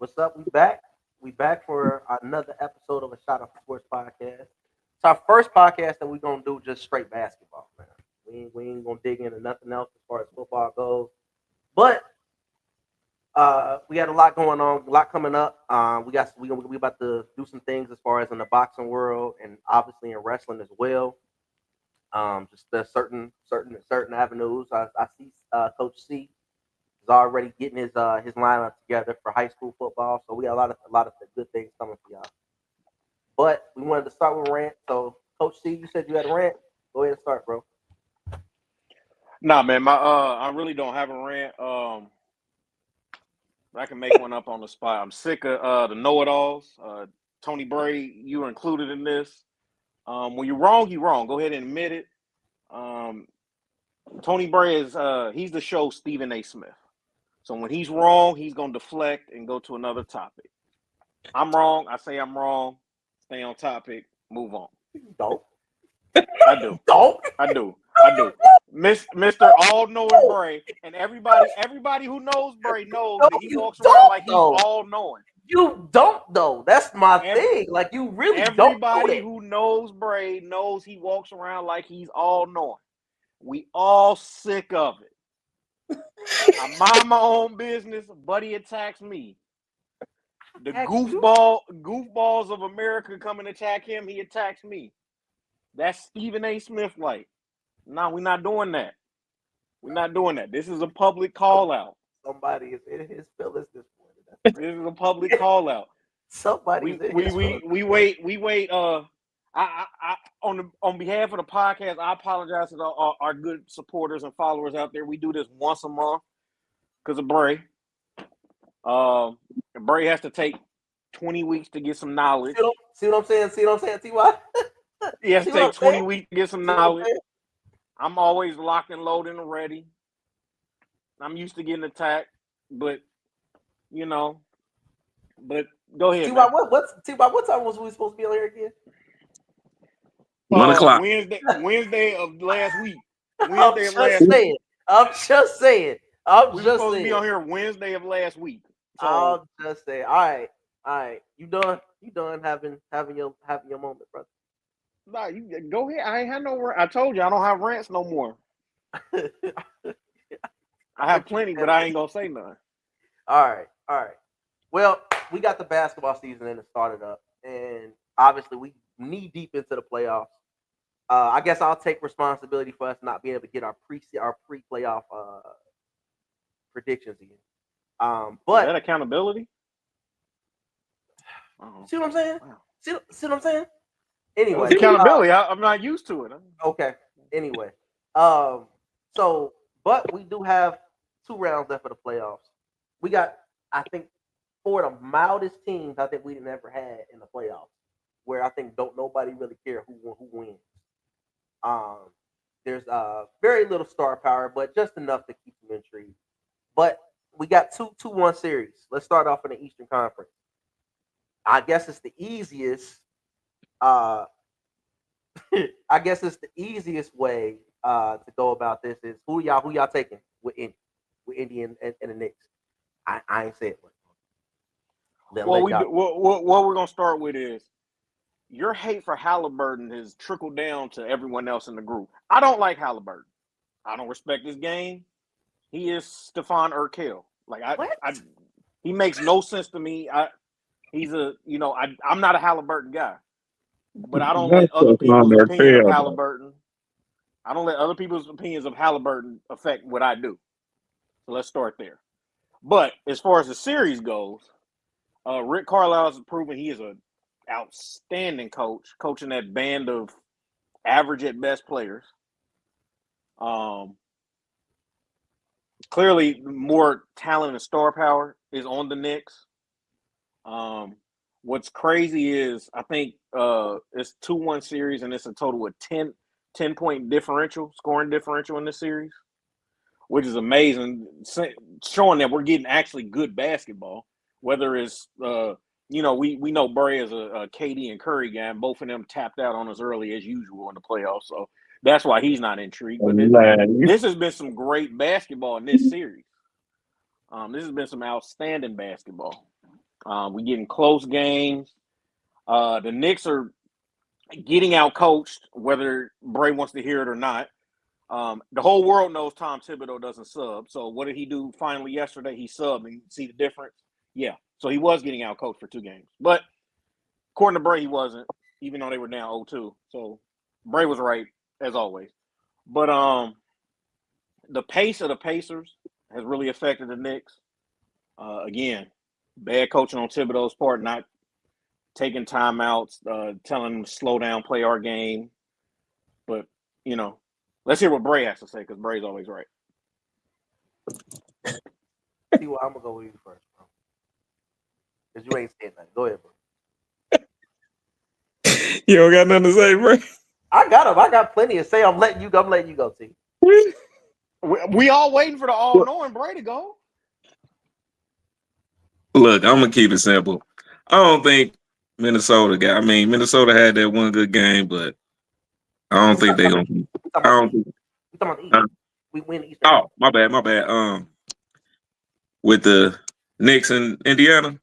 What's up? We back. We back for another episode of a Shot of Sports podcast. It's our first podcast that we're gonna do just straight basketball, man. We ain't gonna dig into nothing else as far as football goes. But we got a lot going on, a lot coming up. We about to do some things as far as in the boxing world and obviously in wrestling as well. Just the certain avenues. I see Coach C is already getting his lineup together for high school football. So we got a lot of good things coming for y'all. But we wanted to start with rant. So Coach C, you said you had a rant. Go ahead and start, bro. Nah, man, I really don't have a rant. I can make one up on the spot. I'm sick of the know-it-alls. Tony Bray, you were included in this. When you're wrong, you're wrong. Go ahead and admit it. Tony Bray he's the show Stephen A. Smith. So when he's wrong, he's gonna deflect and go to another topic. I'm wrong. I say I'm wrong. Stay on topic. Move on. Don't. I do. Don't. I do. Mr. All-Knowing Bray, and everybody who knows Bray knows No, that he you walks don't, around like he's though. all-knowing. You don't though. That's my thing. Like you really don't do Everybody it. who knows Bray knows he walks around like he's all-knowing. We all sick of it. I mind my own business. Buddy attacks me. The goofballs of America come and attack him. He attacks me. That's Stephen A. Smith like. No, we're not doing that. We're not doing that. This is a public call out. Somebody is in his feelings this morning. This is a public call out. Somebody's in his feelings. We wait. I on behalf of the podcast, I apologize to our good supporters and followers out there. We do this once a month because of Bray. Bray has to take 20 weeks to get some knowledge. See what I'm saying? T.Y.? He has to take 20 weeks to get some knowledge. I'm always locked and loaded and ready. I'm used to getting attacked, but go ahead. T.Y., what time was we supposed to be on here again? 1:00. Wednesday of last week. I'm just saying. We were supposed to be on here Wednesday of last week. So, I'm just saying. All right. You done having your moment, brother. Nah, you go ahead. I ain't had no rant. I told you I don't have rants no more. I have plenty, but I ain't gonna say none. All right. Well, we got the basketball season and it started up, and obviously we knee deep into the playoffs. I guess I'll take responsibility for us not being able to get our pre-playoff predictions in. But is that accountability? See what I'm saying? Wow. See what I'm saying? Anyway, it's accountability. I'm not used to it. Okay. Anyway, but we do have 2 rounds left for the playoffs. We got, I think, 4 of the mildest teams I think we've ever had in the playoffs, where I think don't nobody really care who wins. There's very little star power, but just enough to keep them intrigued. But we got 2-1 series. Let's start off in the Eastern Conference. I guess it's the easiest. I guess it's the easiest way to go about this is who y'all taking with Indy and the Knicks. I ain't said what. What we're gonna start with is your hate for Halliburton has trickled down to everyone else in the group. I don't like Halliburton. I don't respect his game. He is Stephon Urkel. Like he makes no sense to me. I'm not a Halliburton guy. But I don't let other people's opinion of Halliburton. I don't let other people's opinions of Halliburton affect what I do. So let's start there. But as far as the series goes, Rick Carlisle has proven he is an outstanding coach, coaching that band of average at best players. Clearly, more talent and star power is on the Knicks. What's crazy is I think it's 2-1 series and it's a total of 10-point differential, scoring differential in this series, which is amazing, showing that we're getting actually good basketball. Whether it's we know Bray is a KD and Curry guy, and both of them tapped out on us early as usual in the playoffs, so that's why he's not intrigued. But this has been some great basketball in this series. This has been some outstanding basketball. We getting close games. The Knicks are getting out coached, whether Bray wants to hear it or not. The whole world knows Tom Thibodeau doesn't sub. So what did he do finally yesterday? He subbed, and see the difference? Yeah. So he was getting out coached for 2 games. But according to Bray, he wasn't, even though they were down 0-2. So Bray was right, as always. But the pace of the Pacers has really affected the Knicks. Again, bad coaching on Thibodeau's part, not taking timeouts, telling them to slow down, play our game. But, let's hear what Bray has to say, because Bray's always right. See what I'm gonna go with you first, bro. Because you ain't saying nothing. Go ahead, bro. You don't got nothing to say, bro. I got him. I got plenty to say. I'm letting you go, T. We all waiting for the all-knowing Bray to go. Look, I'm gonna keep it simple. I don't think Minnesota got. I mean, Minnesota had that one good game, but I don't think they're gonna. I don't think. We talking about the East. We win the East. Oh, my bad. With the Knicks and Indiana,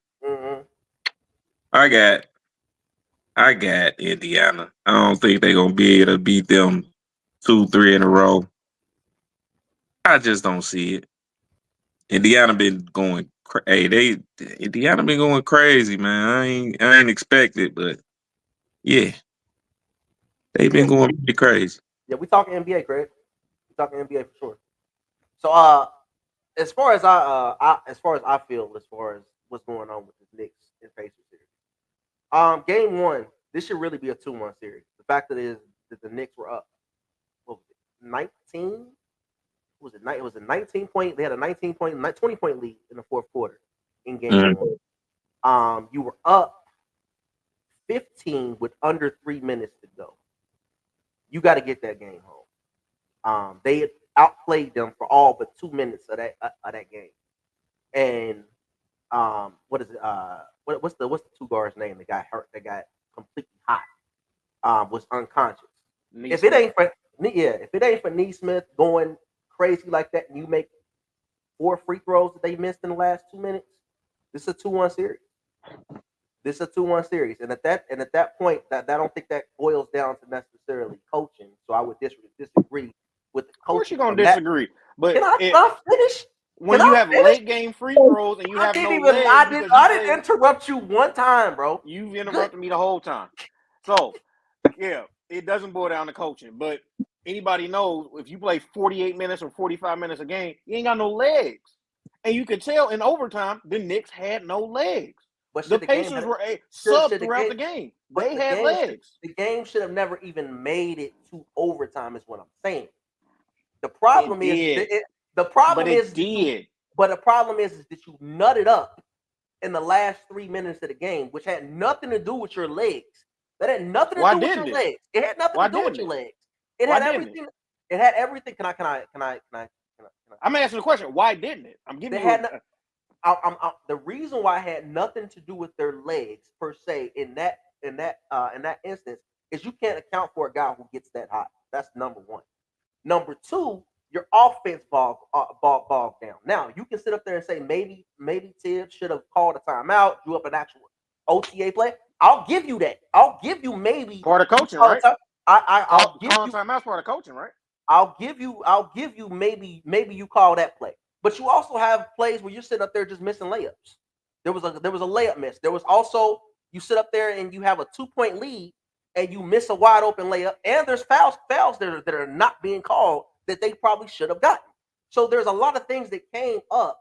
I got Indiana. I don't think they're gonna be able to beat them 2-3 in a row. I just don't see it. Indiana been going. Indiana been going crazy, man. I ain't expected, but yeah, they've been going pretty crazy. Yeah, we talking NBA, Craig. We talking NBA for sure. So, as far as I feel, as far as what's going on with the Knicks and Pacers series, game 1, this should really be a 2-1 series. The fact that the Knicks were up, what was it, 19? Was it? It was a 19-point. They had a 20-point lead in the fourth quarter in game 1. You were up 15 with under 3 minutes to go. You got to get that game home. They had outplayed them for all but 2 minutes of that game. And what is it? What's the 2 guards' name? That got hurt. That got completely hot. Was unconscious. If it ain't for Nesmith going crazy like that, and you make 4 free throws that they missed in the last 2 minutes, this is a 2-1 series. And at that point, that I don't think that boils down to necessarily coaching. So I would disagree with the coaching. Of course, you're gonna disagree. But can I finish? When you have late game free throws and you have no legs, I didn't interrupt you one time, bro. You've interrupted me the whole time. So, yeah, it doesn't boil down to coaching. But anybody knows if you play 48 minutes or 45 minutes a game, you ain't got no legs. And you could tell in overtime, the Knicks had no legs. But the Pacers were sub throughout the game. They had legs. The game should have never even made it to overtime, is what I'm saying. The problem is that you nutted up in the last 3 minutes of the game, which had nothing to do with your legs. That had nothing to do with your legs. It had nothing to do with your legs. It had everything. It had everything. Can I? I'm asking the question. Why didn't it? I'm giving you. The reason why it had nothing to do with their legs per se in that instance is you can't account for a guy who gets that hot. That's number 1. Number 2, your offense bogged down. Now you can sit up there and say maybe Tibbs should have called a timeout, drew up an actual OTA play. I'll give you that. I'll give you maybe part of coaching, right? I'll give you timeout's part of coaching, right? I'll give you maybe you call that play. But you also have plays where you're sitting up there just missing layups. There was a layup miss. There was also you sit up there and you have a 2-point lead and you miss a wide open layup, and there's fouls that are not being called that they probably should have gotten. So there's a lot of things that came up.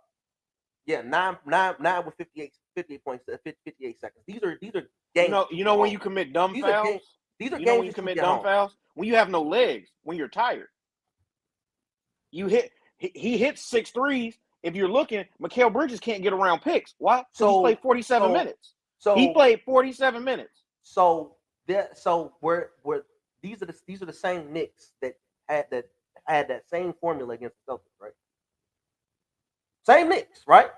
Yeah, 9 with 58 points, 58 seconds. These are games. You know when you commit dumb fouls. These are games when you commit dumb fouls when you have no legs, when you're tired. He hits 6 threes. If you're looking, Mikal Bridges can't get around picks. Why? So he played 47 minutes. So he played 47 minutes. So where these are the same Knicks that had that same formula against the Celtics, right? Same Knicks, right?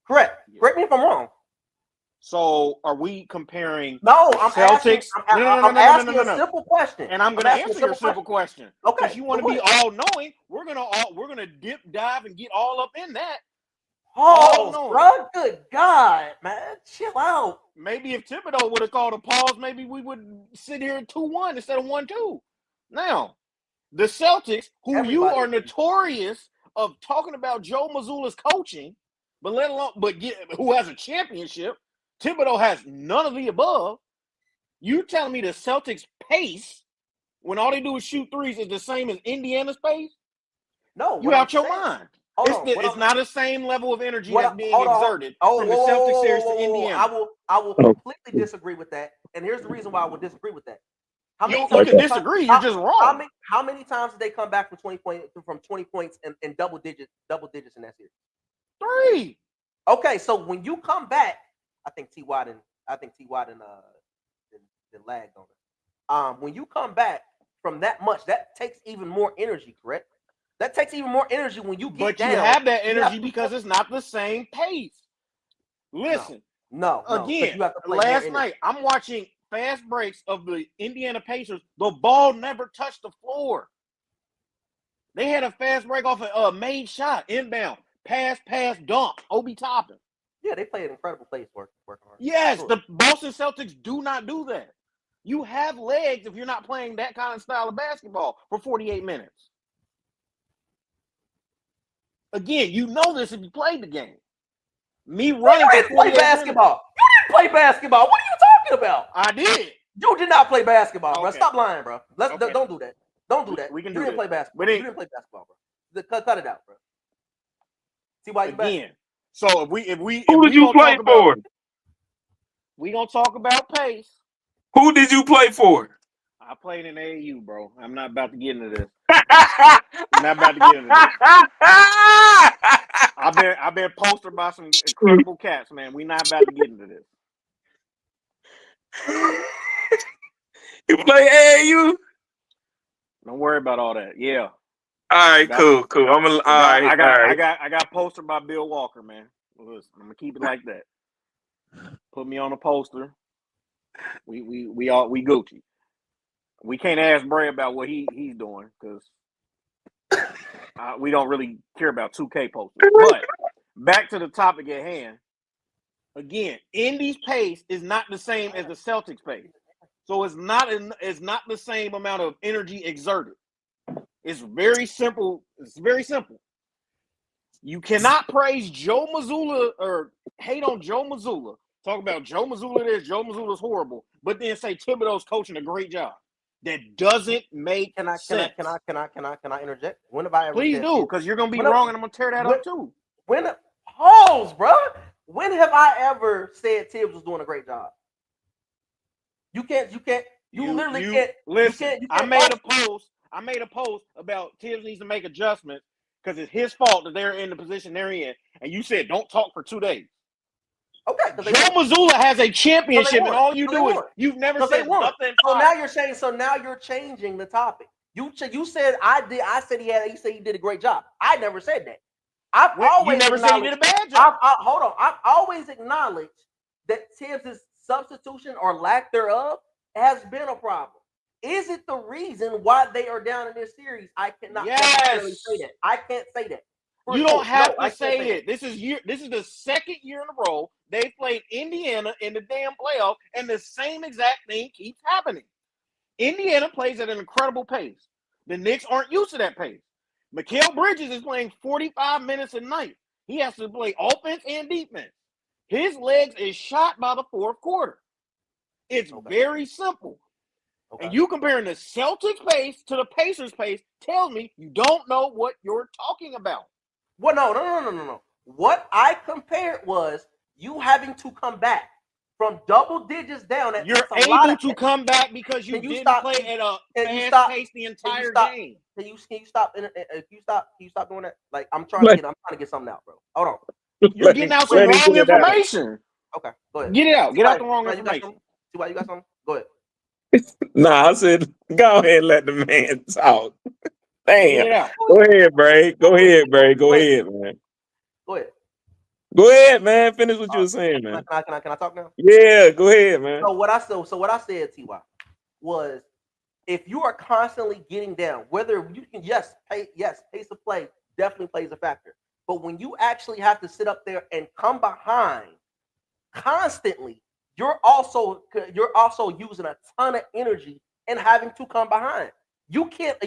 Correct. Correct me if I'm wrong. So are we comparing? No, I'm Celtics. I'm asking a simple question, and I'm going to answer your simple question. Okay, because you want to be all knowing. We're gonna dip, dive, and get all up in that. Pause, knowing. bro. Good God, man. Chill out. Maybe if Thibodeau would have called a pause, maybe we would sit here at 2-1 instead of 1-2. Now, the Celtics, who you Everybody are agrees. notorious of talking about Joe Mazzulla's coaching, but who has a championship, Thibodeau has none of the above. You telling me the Celtics pace when all they do is shoot threes is the same as Indiana's pace? No, You what I'm out your saying- mind. Hold It's on, the, what it's I'm- not the same level of energy what that's I- being hold on. exerted Oh, from the whoa, Celtics whoa, series whoa, to whoa, whoa. Indiana. I will completely disagree with that, and here's the reason why I would disagree with that. How many You times can did they come- disagree. You're just wrong. How many times did they come back from 20 points and double digits in that series? 3. Okay, so when you come back, I think T. Watt and lagged on it. When you come back from that much, that takes even more energy, correct? That takes even more energy when you get But down. you have that You energy have to- because it's not the same pace. Listen, No, again, you have to play more last energy. night I'm watching fast breaks of the Indiana Pacers. The ball never touched the floor. They had a fast break off a made shot, inbound, pass, dunk, Obi Toppin. Yeah, they play an incredible place working hard. Yes, Sure. the Boston Celtics do not do that. You have legs if you're not playing that kind of style of basketball for 48 minutes. Again, you know this if you played the game. Me running You for didn't play 48 minutes. basketball. You didn't play basketball. What are you talking about? I did. You did not play basketball, bro. Okay. Stop lying, bro. Okay. Don't do that. Don't do that. We can you do didn't this. play basketball. But You didn't play basketball, bro. Cut it out, bro. See why you back? Again. So if we Who did you play for? We gonna talk about pace. Who did you play for? I played in AAU, bro. I'm not about to get into this. I'm not about to get into this. I've been posted by some incredible cats, man. We not about to get into this. You play AAU? Don't worry about all that. Yeah. All right, cool. I got posted by Bill Walker, man. Listen, I'm gonna keep it like that. Put me on a poster. We Gucci. We can't ask Bray about what he's doing because we don't really care about 2K posters. But back to the topic at hand. Again, Indy's pace is not the same as the Celtics pace, so it's not the same amount of energy exerted. It's very simple. It's very simple. You cannot praise Joe Mazzulla or hate on Joe Mazzulla. Talk about Joe Mazzulla this, Joe Mazzulla's horrible, but then say Thibodeau's coaching a great job. That doesn't make sense. Can I interject? When have I ever Please said do, because you're gonna be wrong and I'm gonna tear that up too. Pause, bro. When have I ever said Tibbs was doing a great job? You literally can't. Listen, you I can't made a post about Tibbs needs to make adjustments because it's his fault that they're in the position they're in, and you said don't talk for 2 days. Okay, Joe Mazzulla has a championship, and all you do is you've never said nothing. So now you're saying. So now you're changing the topic. You said I did. I said he did a great job. I never said that. You never said he did a bad job. Hold on. I've always acknowledged that Tibbs' substitution or lack thereof has been a problem. Is it the reason why they are down in this series? I cannot necessarily say that. I can't say that. You don't have to say it. This is the second year in a row they played Indiana in the damn playoff, and the same exact thing keeps happening. Indiana plays at an incredible pace. The Knicks aren't used to that pace. Mikal Bridges is playing 45 minutes a night. He has to play offense and defense. His legs is shot by the fourth quarter. It's very simple. Okay. And you comparing the Celtics pace to the Pacers pace tells me you don't know what you're talking about. Well, no. What I compared was you having to come back from double digits down. You're able to come back because you didn't play at a fast pace the entire game. Can you stop? Can you stop doing that? Like I'm trying to get something out, bro. Hold on. You're getting out some wrong information. Okay, go ahead. Get it out. Get out the wrong information. See why you got something? Go ahead. Nah, I said go ahead and let the man talk. Damn. Go ahead, Bray. Go ahead, man. Go ahead. Go ahead, man. Finish what you were saying, man. Can I talk now? Yeah, go ahead, man. So what I said, Ty, was if you are constantly getting down, whether you can pace of play definitely plays a factor. But when you actually have to sit up there and come behind constantly, you're also using a ton of energy and having to come behind. You can't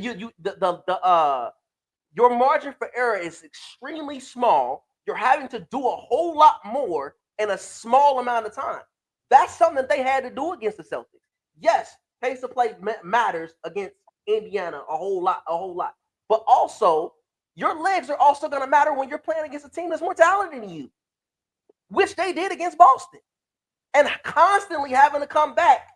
your margin for error is extremely small. You're having to do a whole lot more in a small amount of time. That's something that they had to do against the Celtics. Yes, pace of play matters against Indiana a whole lot. But also, your legs are also going to matter when you're playing against a team that's more talented than you, which they did against Boston, and constantly having to come back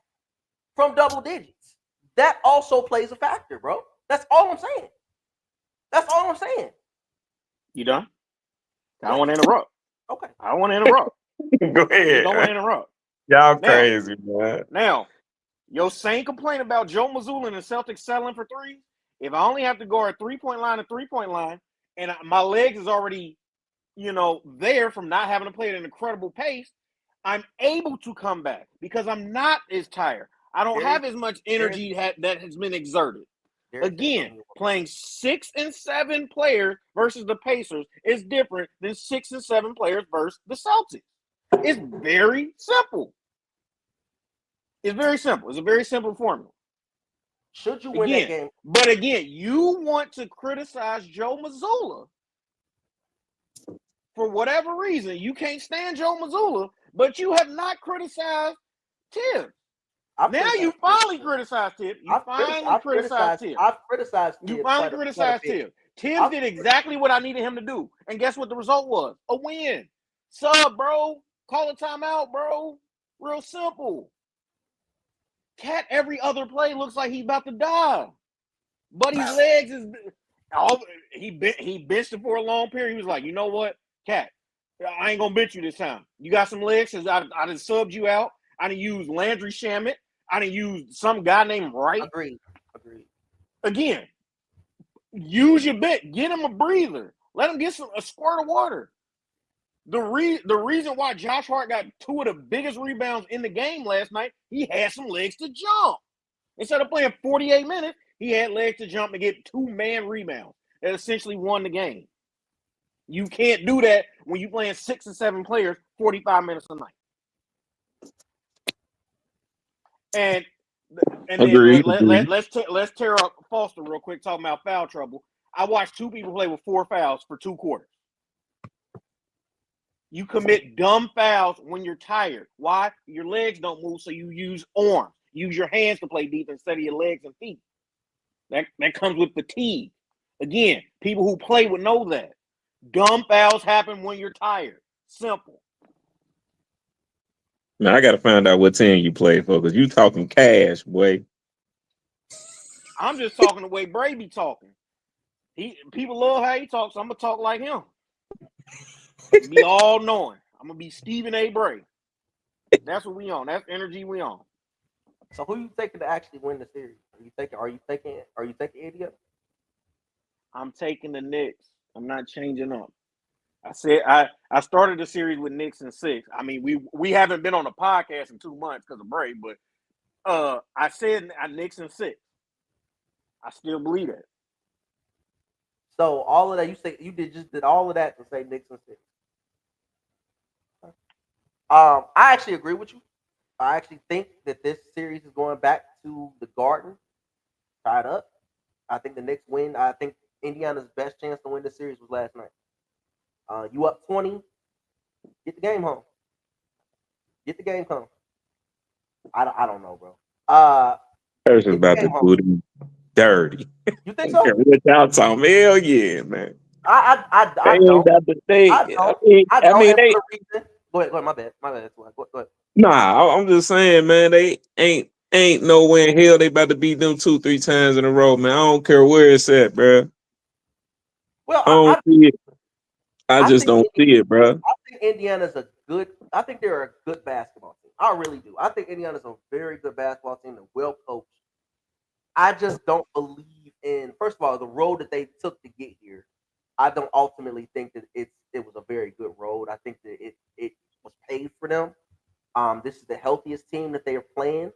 from double digits. That also plays a factor, bro. That's all I'm saying. You done? I don't want to interrupt. Okay. I don't want to interrupt. Go ahead. Don't want to interrupt. Y'all crazy, man. Now, your same complaint about Joe Mazzulla and the Celtics settling for threes. If I only have to guard 3-point line to 3-point line, and my legs is already, there from not having to play at an incredible pace, I'm able to come back because I'm not as tired. I don't have as much energy that has been exerted. Again, playing 6 and 7 players versus the Pacers is different than 6 and 7 players versus the Celtics. It's very simple. It's very simple. It's a very simple formula. Should you win that game? But again, you want to criticize Joe Mazzulla for whatever reason. You can't stand Joe Mazzulla, but you have not criticized Tibbs. Now you finally criticized Tibbs. You finally criticized Tibbs. I've criticized Tibbs. You finally criticized Tibbs. Tibbs did exactly what I needed him to do. And guess what the result was? A win. Sub, bro. Call a timeout, bro. Real simple. Cat, every other play looks like he's about to die. Buddy's legs is he benched it for a long period. He was like, you know what, Cat, I ain't gonna bench you this time. You got some legs since I done subbed you out. I done used Landry Shamet. I done used some guy named Wright. Agreed. Again, use your bit. Get him a breather. Let him get a squirt of water. The reason why Josh Hart got 2 of the biggest rebounds in the game last night, he had some legs to jump. Instead of playing 48 minutes, he had legs to jump and get 2-man rebounds that essentially won the game. You can't do that when you're playing 6 and 7 players 45 minutes a night. And Agreed. Let's tear up Foster real quick, talking about foul trouble. I watched 2 people play with 4 fouls for 2 quarters. You commit dumb fouls when you're tired. Why? Your legs don't move, so you use arms. Use your hands to play defense instead of your legs and feet. That comes with fatigue. Again, people who play would know that. Dumb fouls happen when you're tired. Simple. Man, I got to find out what team you play for because you talking cash, boy. I'm just talking the way Brady talking. People love how he talks, so I'm going to talk like him. Be all knowing. I'm gonna be Stephen A. Bray. That's what we on. That's energy we on. So who you taking to actually win the series? Are you taking India? I'm taking the Knicks. I'm not changing up. I said I started the series with Knicks in 6. I mean, we haven't been on a podcast in 2 months because of Bray, but I said Knicks in 6. I still believe that. So all of that you did all of that to say Knicks in 6. I actually agree with you. I actually think that this series is going back to the Garden, tied up. I think the Knicks win. I think Indiana's best chance to win the series was last night. You up 20, get the game home. Get the game home. I don't know, bro. That's about to do them dirty. You think so? What y'all talking? Hell yeah, man. I don't. I mean, Go ahead. My bad. Go ahead. Nah, I'm just saying, man. They ain't nowhere in hell they about to beat them 2-3 times in a row, man. I don't care where it's at, bro. Well, I don't see it. I just don't see it, bro. I think Indiana's I think they're a good basketball team. I really do. I think Indiana's a very good basketball team. They're well coached. I just don't believe in, first of all, the road that they took to get here. I don't ultimately think that it was a very good road. I think that it was paid for them. This is the healthiest team that they are playing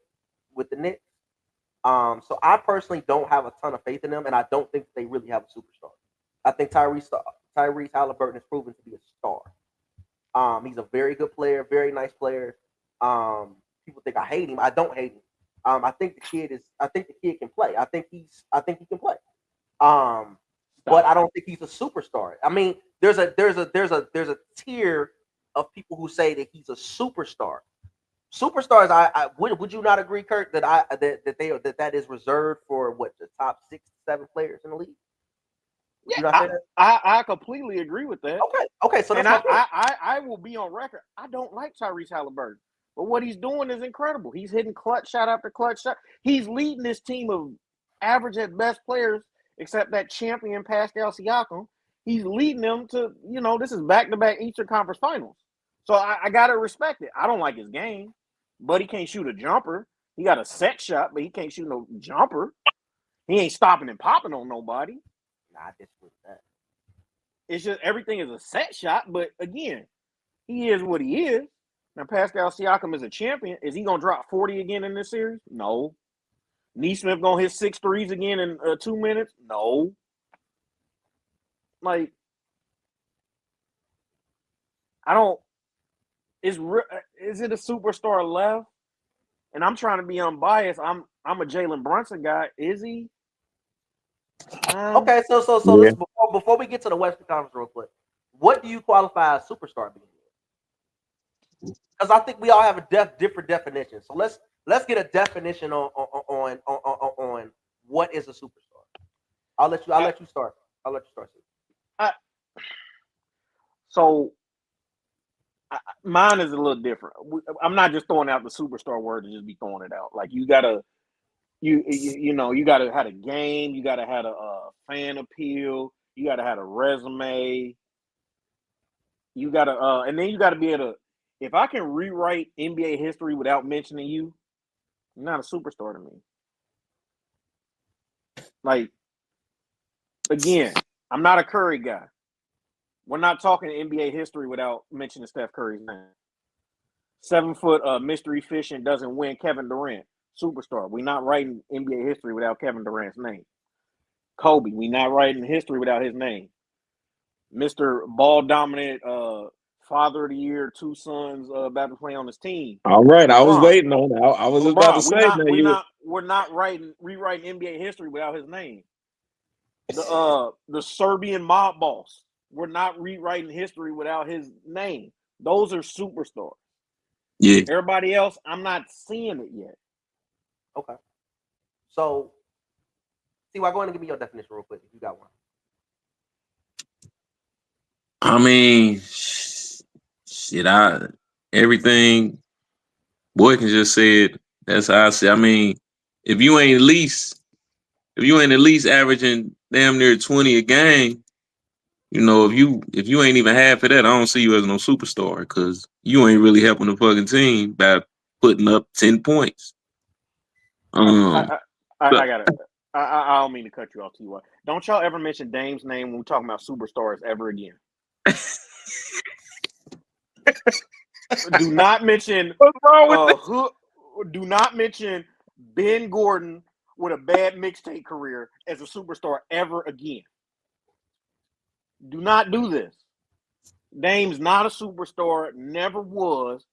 with the Knicks. So I personally don't have a ton of faith in them, and I don't think they really have a superstar. I think Tyrese Tyrese Halliburton has proven to be a star. He's a very good player, very nice player. People think I hate him. I don't hate him. I think the kid can play. I think he can play. But I don't think he's a superstar. I mean, there's a tier of people who say that he's a superstar. Superstars, would you not agree, Kurt, that is reserved for what, the top 6, 7 players in the league? Would you not say that? I completely agree with that. Okay. So that's And my point. I will be on record. I don't like Tyrese Halliburton, but what he's doing is incredible. He's hitting clutch shot after clutch shot. He's leading this team of average at best players, except that champion Pascal Siakam. He's leading them to, this is back-to-back Eastern Conference Finals. So I gotta respect it. I don't like his game, but he can't shoot a jumper. He got a set shot, but he can't shoot no jumper. He ain't stopping and popping on nobody. Nah, I disagree with that. It's just everything is a set shot, but again, he is what he is. Now, Pascal Siakam is a champion. Is he going to drop 40 again in this series? No. Neesmith going to hit 6 threes again in 2 minutes? No. Like, I don't – is it a superstar left? And I'm trying to be unbiased. I'm a Jalen Brunson guy. Is he? Okay, so Yeah. let's, before we get to the Western Conference real quick, what do you qualify as superstar being? Because I think we all have a different definition. So let's get a definition on what is a superstar. I'll let you start. So mine is a little different. I'm not just throwing out the superstar word to just be throwing it out. Like you gotta have a game. You gotta have a fan appeal. You gotta have a resume. You gotta and then you gotta be able to. If I can rewrite NBA history without mentioning you, you're not a superstar to me. Like, again, I'm not a Curry guy. We're not talking NBA history without mentioning Steph Curry's name. 7-foot mystery fishing doesn't win Kevin Durant. Superstar. We're not writing NBA history without Kevin Durant's name. Kobe. We're not writing history without his name. Mr. Ball dominant father of the year, 2 sons about to play on his team. All right, I was LeBron. waiting on that. I was about to say We're not rewriting NBA history without his name. The Serbian mob boss. We're not rewriting history without his name. Those are superstars. Yeah. Everybody else, I'm not seeing it yet. Okay. So, go ahead and give me your definition real quick if you got one. I mean, shit, everything Boykin just said, that's how I say. I mean, if you ain't at least averaging damn near 20 a game, if you ain't even half of that, I don't see you as no superstar because you ain't really helping the fucking team by putting up 10 points. I got it. I don't mean to cut you off, T.Y. Don't y'all ever mention Dame's name when we're talking about superstars ever again. Do not mention What's wrong with do not mention Ben Gordon with a bad mixtape career as a superstar ever again. Do not do this. Dame's not a superstar, never was.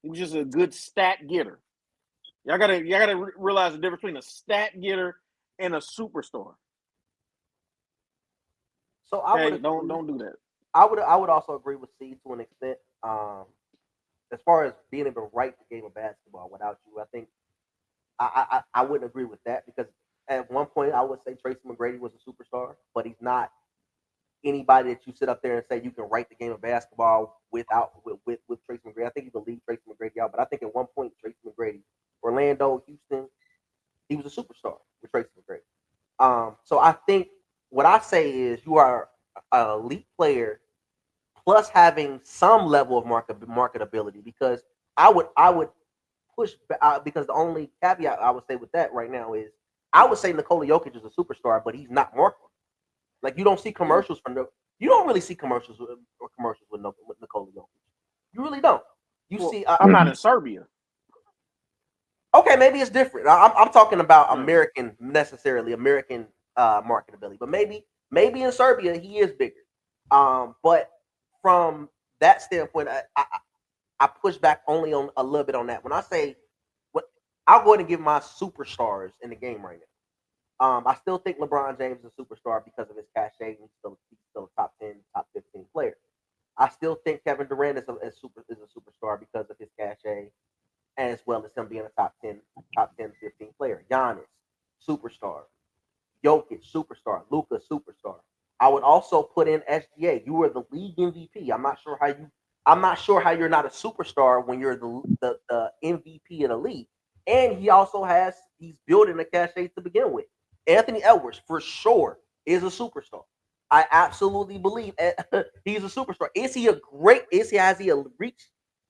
He was just a good stat getter. Y'all gotta realize the difference between a stat getter and a superstar. So I would don't do that. I would also agree with C to an extent. As far as being able to write the game of basketball without you, I think I wouldn't agree with that because at one point I would say Tracy McGrady was a superstar, but he's not anybody that you sit up there and say you can write the game of basketball with Tracy McGrady. I think you can leave Tracy McGrady out, but I think at one point Tracy McGrady, Orlando, Houston, he was a superstar with Tracy McGrady. So I think what I say is you are an elite player plus having some level of marketability because I would push because the only caveat I would say with that right now is I would say Nikola Jokic is a superstar, but he's not marketable. Like you don't see commercials you don't really see commercials with Nikola Jokic. You really don't. I'm not in Serbia. Okay, maybe it's different. I'm talking about American marketability, but maybe in Serbia he is bigger. But from that standpoint, I push back only on a little bit on that. When I say what, I'll go ahead and give my superstars in the game right now. I still think LeBron James is a superstar because of his cachet. He's still a top 10, top 15 player. I still think Kevin Durant is a superstar because of his cachet, as well as him being a top 10, 15 player. Giannis, superstar. Jokic, superstar. Luka, superstar. I would also put in SGA. You were the league MVP. I'm not sure how you're not a superstar when you're the MVP of the league. And he's building a cachet to begin with. Anthony Edwards, for sure, is a superstar. I absolutely believe he's a superstar. Has he reached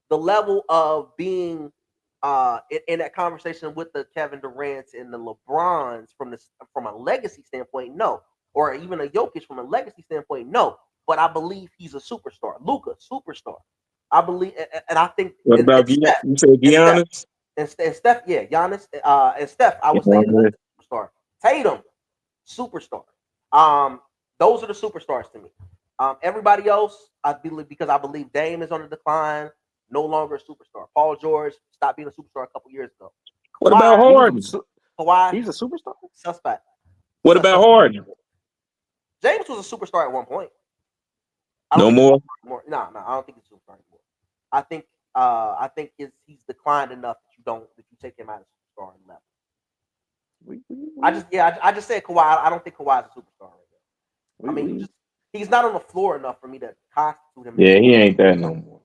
the level of being in that conversation with the Kevin Durant's and the LeBrons from a legacy standpoint? No. Or even a Jokic from a legacy standpoint? No. But I believe he's a superstar. Luka, superstar. I believe, and I think. What about you? You said Giannis? And Steph, yeah, Giannis, and Steph, I would say superstar. Tatum, superstar. Those are the superstars to me. Everybody else, I believe Dame is on the decline, no longer a superstar. Paul George stopped being a superstar a couple years ago. What about Harden? Kawhi, he's a superstar. Suspect. What about Harden? James was a superstar at one point. No more. No, I don't think he's a superstar anymore. I think he's declined enough that you take him out of superstar level. I just said Kawhi. I don't think Kawhi is a superstar right now. I mean, he's not on the floor enough for me to constitute him. Yeah, he ain't that no more.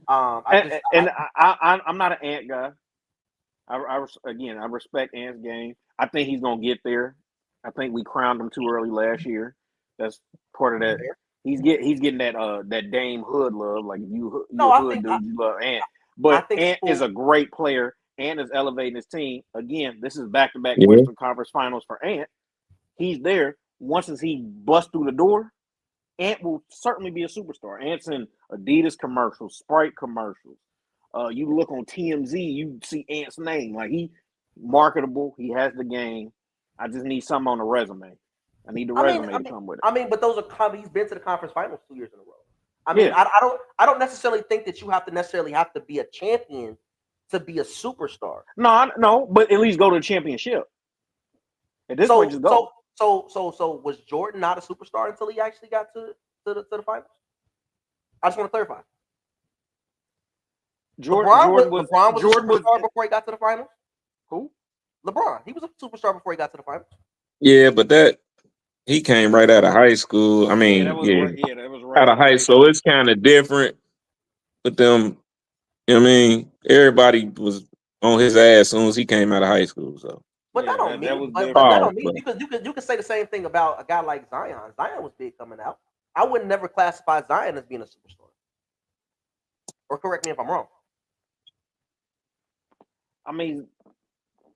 I'm not an Ant guy. I respect Ant's game. I think he's gonna get there. I think we crowned him too early last year. That's part of that. He's getting that Dame Hood love. Like you Hood dude, you love Ant. But Ant is a great player. Ant is elevating his team. Again, this is back-to-back Western Conference Finals for Ant. He's there. Once he busts through the door, Ant will certainly be a superstar. Ant's in Adidas commercials, Sprite commercials. You look on TMZ, you see Ant's name. Like he marketable. He has the game. I just need something on the resume. I need the resume to come with it. I mean, but he's been to the conference finals 2 years in a row. I mean, I don't necessarily think that you have to be a champion to be a superstar. No, but at least go to the championship. At this point, just go. So was Jordan not a superstar until he actually got to the finals? I just want to clarify. LeBron was a superstar before he got to the finals. Who? LeBron. He was a superstar before he got to the finals. Yeah, but he came right out of high school. I mean, that was right out of high school. So it's kind of different with them. You know what I mean? Everybody was on his ass as soon as he came out of high school. So, but that don't mean you could say the same thing about a guy like Zion. Zion was big coming out. I would never classify Zion as being a superstar. Or correct me if I'm wrong. I mean,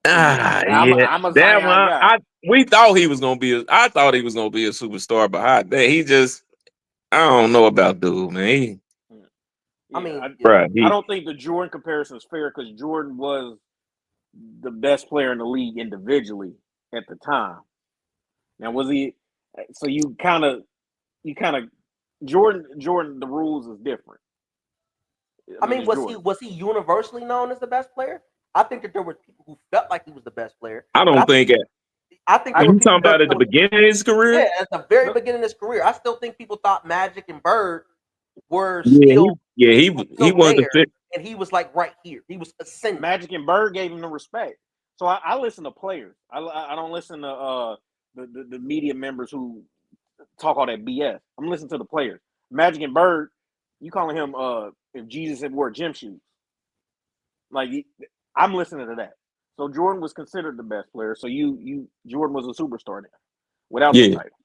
I'm a Zion guy. We thought he was gonna be. I thought he was gonna be a superstar, but I don't know about dude, man. I don't think the Jordan comparison is fair because Jordan was the best player in the league individually at the time. Now, was he? So you kind of Jordan. The rules is different. I mean, was he universally known as the best player? I think that there were people who felt like he was the best player. I don't think it. I think are you talking about at the beginning of his career? Yeah, at the very beginning of his career. I still think people thought Magic and Bird were he wasn't the fit. And he was like right here. He was ascending. Magic and Bird gave him the respect. So I listen to players. I don't listen to the media members who talk all that BS. I'm listening to the players. Magic and Bird, you calling him if Jesus had wore gym shoes. Like I'm listening to that. So Jordan was considered the best player. So Jordan was a superstar now without the title.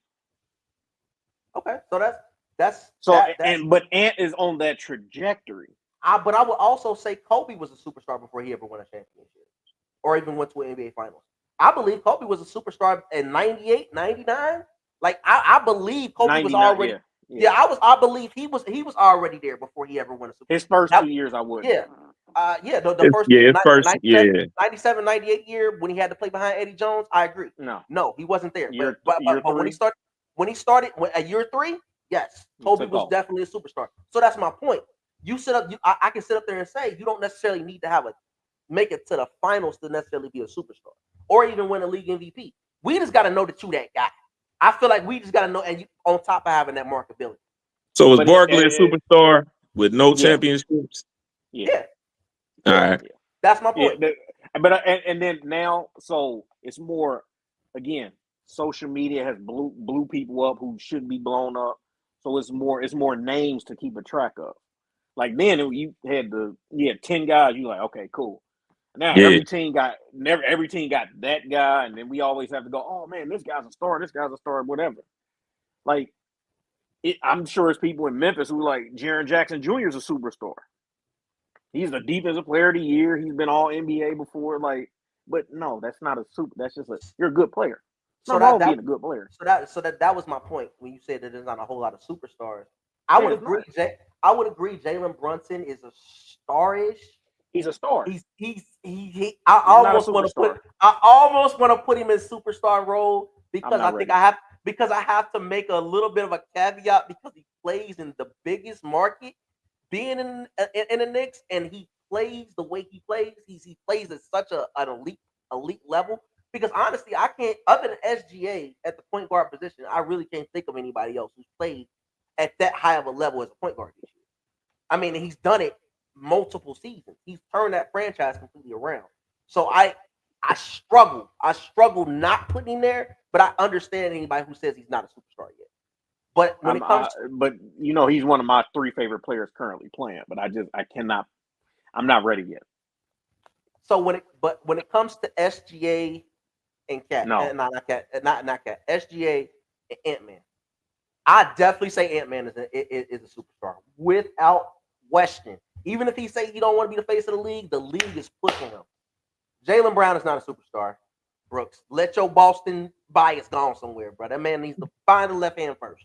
Okay, so that's but Ant is on that trajectory. But I would also say Kobe was a superstar before he ever won a championship or even went to an NBA Finals. I believe Kobe was a superstar in 98, 99. Like I believe Kobe was already. I believe he was already there before he ever won a Super. His first 2 years, I would. Yeah. The first 97, 98 year when he had to play behind Eddie Jones, I agree. No, he wasn't there. But when he started at year 3, Yes, It's Kobe a was call. definitely a superstar. So that's my point. You sit up. I can sit up there and say you don't necessarily need to make it to the finals to necessarily be a superstar or even win a league MVP. We just got to know that you that guy. I feel like we just got to know, and you, on top of having that markability. So is But Barkley a superstar with no Yeah. championships? Yeah, All right. that's my Yeah, point. but and then now, so it's more again. Social media has blew people up who shouldn't be blown up. So it's more names to keep a track of. Like then you had 10 guys. You like okay, cool. Now Yeah. every team got that guy, and then we always have to go. Oh man, this guy's a star. This guy's a star. Whatever. Like I'm sure it's people in Memphis who like Jaren Jackson Jr. is a superstar. He's the defensive player of the year. He's been all NBA before. Like, but no, that's not a super. That's just you're a good player. So Not all being a good player. So that was my point when you said that there's not a whole lot of superstars. I would There's agree. not. I would agree. Jalen Brunson is a starish. He's a star. I not a almost want to superstar. put him in superstar role because not I think ready. I have to make a little bit of a caveat because he plays in the biggest market, being in the Knicks, and he plays the way he plays. He plays at such an elite level. Because honestly, I can't, other than SGA at the point guard position, I really can't think of anybody else who's played at that high of a level as a point guard this year. I mean, he's done it multiple seasons. He's turned that franchise completely around. So I struggle not putting him there, but I understand anybody who says he's not a superstar yet. But when it comes but he's one of my 3 favorite players currently playing. But I cannot. I'm not ready yet. So when it comes to SGA and Cat, No. not Cat, SGA and Ant-Man, I definitely say Ant-Man is a superstar without question. Even if he say he don't want to be the face of the league is pushing him. Jaylen Brown is not a superstar. Brooks, let your Boston bias go somewhere, bro. That man needs to find the left hand first.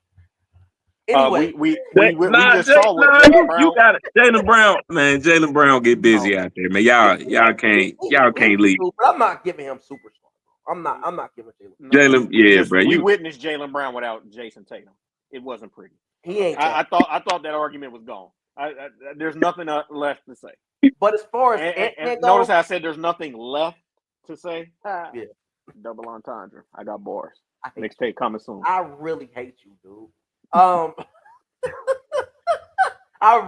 Anyway, we just saw what Jaylen Brown. You got it. Jaylen Brown, man. Jaylen Brown get busy out there, man. Y'all can't leave. But I'm not giving him superstar. I'm not giving Jaylen. Yeah, bro. We witnessed Jaylen Brown without Jason Tatum. It wasn't pretty. He ain't. I thought that argument was gone. There's nothing left to say. But as far as and notice how I said there's nothing left to say. Yeah. Double entendre. I got bars. Mixtape coming soon. I really hate you, dude. I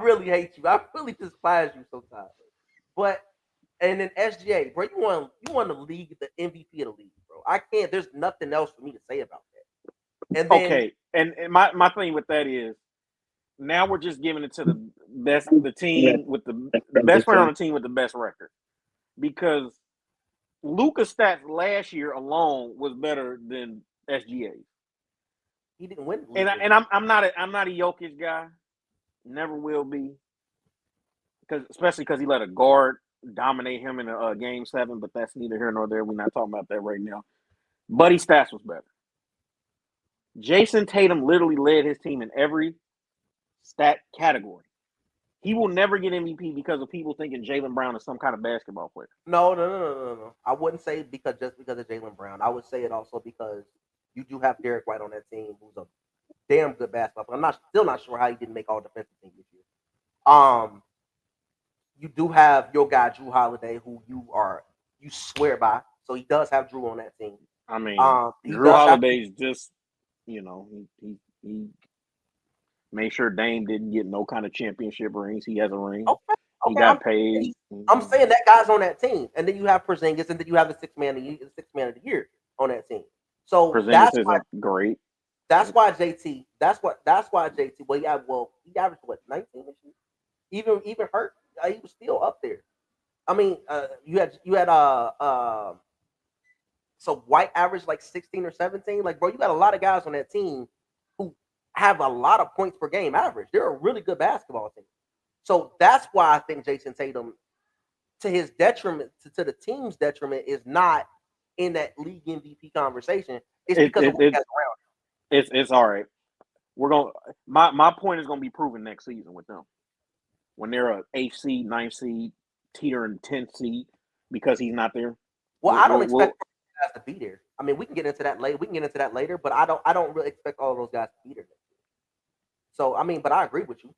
really hate you. I really despise you sometimes. But and then SGA, bro, you won the league, the MVP of the league, bro. I can't. There's nothing else for me to say about that. And then, okay, and my thing with that is now we're just giving it to the team with the best player on the team with the best record, because Luka's stats last year alone was better than SGA's. He didn't win. And I'm not a Jokic guy, never will be, especially because he let a guard dominate him in a game 7. But that's neither here nor there. We're not talking about that right now. Buddy's stats was better. Jason Tatum literally led his team in every stat category. He will never get MVP because of people thinking Jaylen Brown is some kind of basketball player. No. I wouldn't say just because of Jaylen Brown. I would say it also because you do have Derek White on that team, who's a damn good basketball player. I'm still not sure how he didn't make all defensive team this year. You do have your guy Jrue Holiday, who you swear by. So he does have Jrue on that team. I mean, Jrue Holiday's just, he made sure Dame didn't get no kind of championship rings. He has a ring. Okay. He got paid. I'm saying that guy's on that team, and then you have Porzingis, and then you have the sixth man of the year on that team. So Porzingis isn't great. That's why JT. Well, he averaged what 19 this year. Even hurt, he was still up there. I mean, you had so White averaged like 16 or 17. Like, bro, you got a lot of guys on that team who have a lot of points per game average. They're a really good basketball team. So that's why I think Jason Tatum, to his detriment, to the team's detriment, is not in that league MVP conversation. It's because of who he has around. It's all right. We're going. My point is going to be proven next season with them when they're a 8th seed, 9th seed, teetering 10th seed because he's not there. Well, I don't expect guys to be there. I mean, we can get into that later. But I don't really expect all of those guys to be there. So I mean, but I agree with you.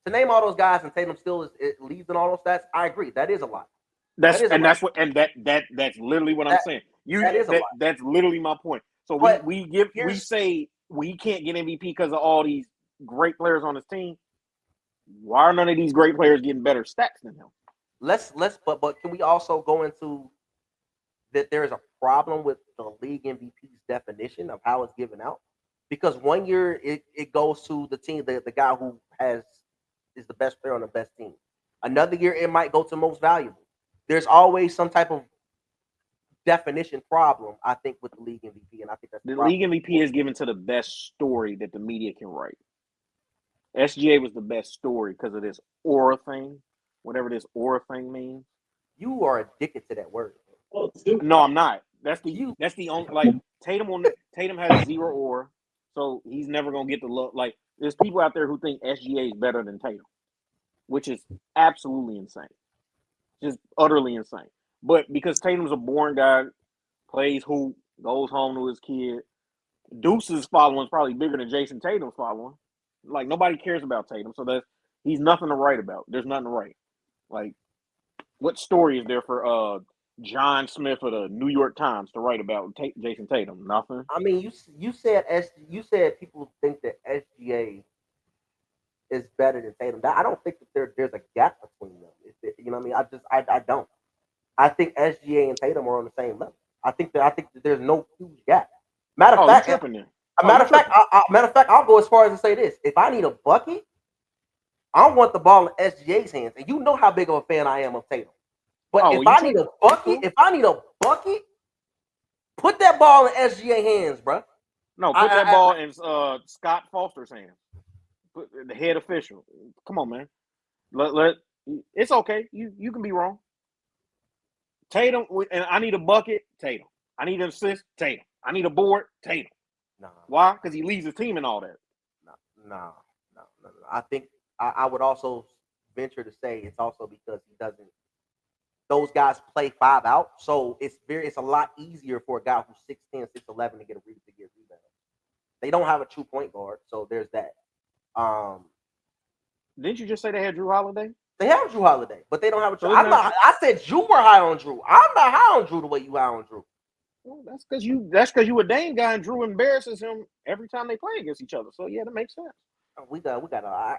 To name all those guys and Tatum still it leads in all those stats, I agree. That is a lot. That's That is a and lot. that's what and that's literally what I'm That, saying. that is a lot. That's literally my point. So But we say we can't get MVP because of all these great players on his team. Why are none of these great players getting better stats than him? but can we also go into that there is a problem with the league MVP's definition of how it's given out? Because one year it goes to the team, the guy who is the best player on the best team. Another year it might go to most valuable. There's always some type of definition problem, I think, with the league MVP, and I think that's the league MVP is given to the best story that the media can write. SGA was the best story because of this aura thing, whatever this aura thing means. You are addicted to that word. No, I'm not. That's the only like Tatum has zero aura, so he's never gonna get the look. Like there's people out there who think SGA is better than Tatum, which is absolutely insane, just utterly insane. But because Tatum's a boring guy, plays hoop, goes home to his kid, Deuce's following is probably bigger than Jason Tatum's following. Like nobody cares about Tatum, so he's nothing to write about. There's nothing to write. Like, what story is there for John Smith of the New York Times to write about Jason Tatum? Nothing. I mean, you said people think that SGA is better than Tatum. I don't think that there's a gap between them. You know what I mean? I don't. I think SGA and Tatum are on the same level. I think that there's no huge gap. Matter of fact, I'll go as far as to say this: if I need a bucket, I want the ball in SGA's hands, and you know how big of a fan I am of Tatum. But if I need a bucket, put that ball in SGA hands, bro. No, put that ball in Scott Foster's hands. Put the head official. Come on, man. It's okay. You can be wrong. Tatum, and I need a bucket. Tatum. I need an assist. Tatum. I need a board. Tatum. No. Why? Because he leads his team and all that. No. I think I would also venture to say it's also because he doesn't. Those guys play 5 out, so it's a lot easier for a guy who's 6'10", 6'11" to get rebounds. They don't have a true point guard, so there's that. Didn't you just say they had Drew Holiday? They have Drew Holiday, but they don't have a true. I said you were high on Drew. I'm not high on Drew the way you high on Drew. Well, that's because you a Dame guy, and Drew embarrasses him every time they play against each other. So yeah, that makes sense. I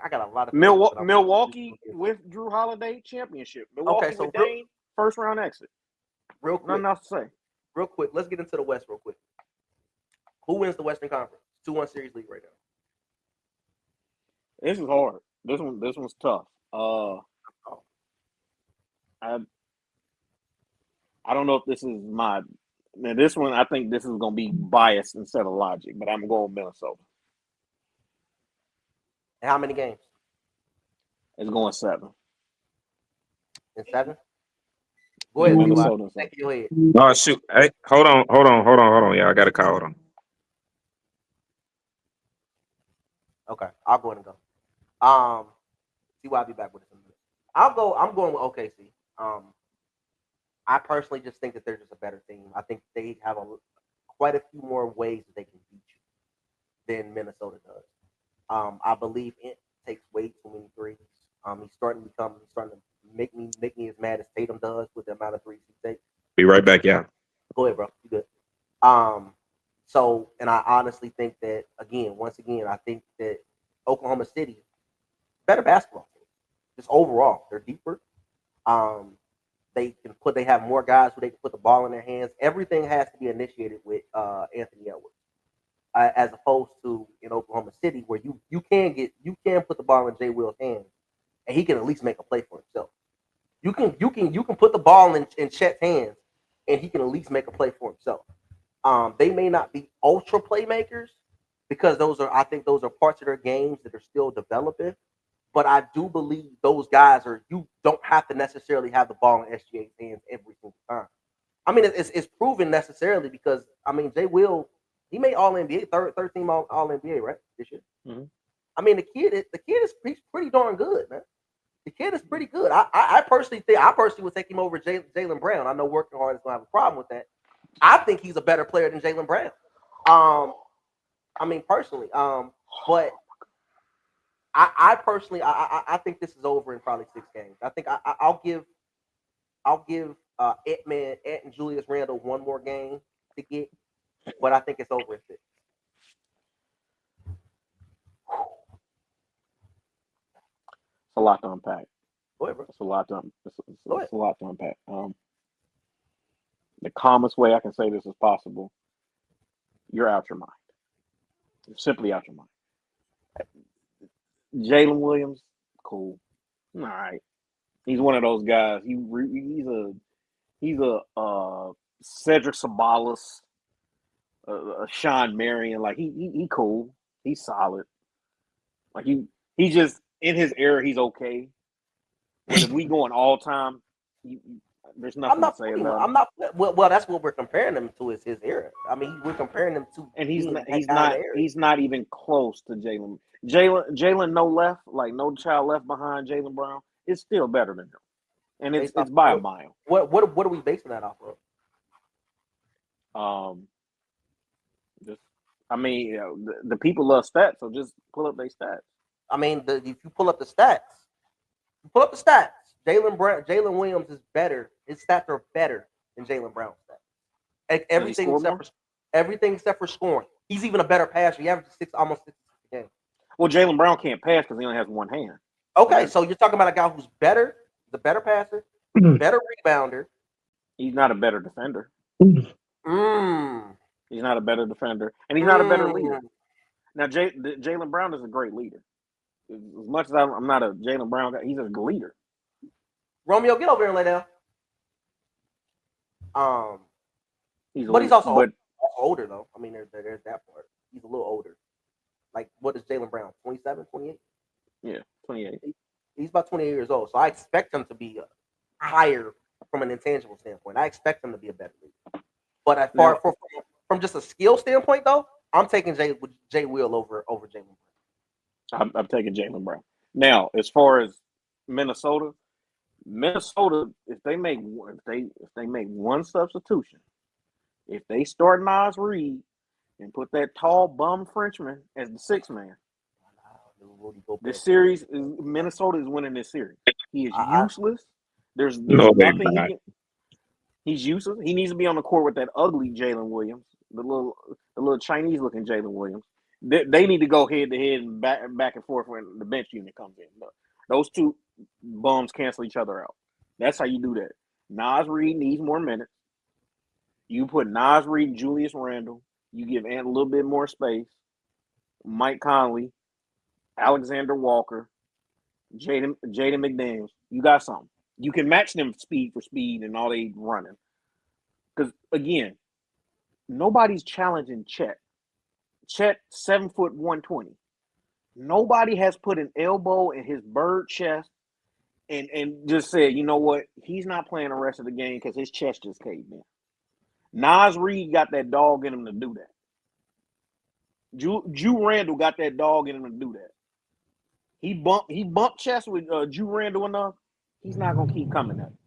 got a lot of Milwaukee with Drew Holiday championship. Milwaukee with Dame, first round exit. Real quick, nothing else to say. Real quick, let's get into the West real quick. Who wins the Western Conference? 2-1 series league right now. This is hard. This one's tough. I don't know if this is this one. I think this is gonna be biased instead of logic, but I'm going Minnesota. And how many games? It's going 7. In 7? Go ahead, Minnesota. Take your head. Oh shoot! Hey, hold on. Yeah, I got a call. Hold on. Okay, I'll go ahead and go. See why I'll be back with it in a minute. I'm going with OKC. I personally just think that they're just a better team. I think they have quite a few more ways that they can beat you than Minnesota does. I believe it takes way too many threes. He's starting to make me as mad as Tatum does with the amount of threes he takes. Be right back, yeah. Go ahead, bro. You good? So, and I honestly think that once again, I think that Oklahoma City better basketball team. Just overall, they're deeper. They have more guys who they can put the ball in their hands. Everything has to be initiated with Anthony Edwards, as opposed to in Oklahoma City where you can put the ball in Jay Will's hands and he can at least make a play for himself. You can put the ball in Chet's hands and he can at least make a play for himself. They may not be ultra playmakers because I think those are parts of their games that are still developing. But I do believe those guys you don't have to necessarily have the ball in SGA's hands every single time. I mean, it's proven necessarily because I mean Jay Will, he made All NBA, third team All NBA, right, this year. Mm-hmm. I mean the kid is pretty darn good, man. The kid is pretty good. I personally would take him over Jaylen Brown. I know working hard is gonna have a problem with that. I think he's a better player than Jaylen Brown. I mean, personally, but I personally, I think this is over in probably 6 games. I think I'll give Ant and Julius Randle one more game to get, but I think it's over in 6. It's a lot to unpack. Go ahead, bro. It's a lot to Go ahead. it's a lot to unpack. The calmest way I can say this is possible. You're out your mind. You're simply out your mind. Jalen Williams, cool. All right. He's one of those guys. He's a Cedric Sabalas, a Sean Marion. Like he cool. He's solid. Like he just in his era he's okay. But if we going all time, there's nothing I'm not to say putting him. about I'm him. not. Well, that's what we're comparing him to is his era. I mean, we're comparing him to, And being that guy in the era. he's not even close to Jalen. Jalen no left, like no child left behind Jalen Brown. It's still better than him. And it's Based off by a what- mile. What are we basing that off of? Just I mean, you know, the people love stats, so just pull up their stats. I mean, if you pull up the stats, Jalen Williams is better. His stats are better than Jalen Brown's stats. Everything score except more? everything except for scoring. He's even a better passer. He averages almost 6 a game. Well, Jalen Brown can't pass because he only has one hand. Okay, Right. so you're talking about a guy who's better, the better passer, better rebounder. He's not a better defender. Mm. He's not a better defender, and he's not a better leader. Mm. Now, Jalen Brown is a great leader. As much as I'm not a Jalen Brown guy, he's a good leader. Romeo, get over here and lay down. But he's also older though. I mean, there's that part. He's a little older. Like, what is Jalen Brown? 27, 28? Yeah, 28. He's about 28 years old. So I expect him to be higher from an intangible standpoint. I expect him to be a better leader. But from just a skill standpoint, though, I'm taking Jay Will over Jalen Brown. I'm taking Jalen Brown. Now, as far as Minnesota, if they make one substitution, if they start Nas Reed and put that tall bum Frenchman as the sixth man, this series Minnesota is winning this series. He is useless. There's nothing he's useless. He needs to be on the court with that ugly Jalen Williams, the little Chinese looking Jalen Williams. They need to go head to head and back and forth when the bench unit comes in. Those two bums cancel each other out. That's how you do that. Nas Reed needs more minutes. You put Nas Reed and Julius Randle. You give Ant a little bit more space. Mike Conley, Alexander Walker, Jaden McDaniels. You got something. You can match them speed for speed and all they running. Because, again, nobody's challenging Chet. Chet, 7 foot 120. Nobody has put an elbow in his bird chest and just said, you know what, he's not playing the rest of the game because his chest just caved in. Nas Reed got that dog in him to do that. Ju Randle got that dog in him to do that. He bumped chest with Ju Randle enough. He's not gonna keep coming at him.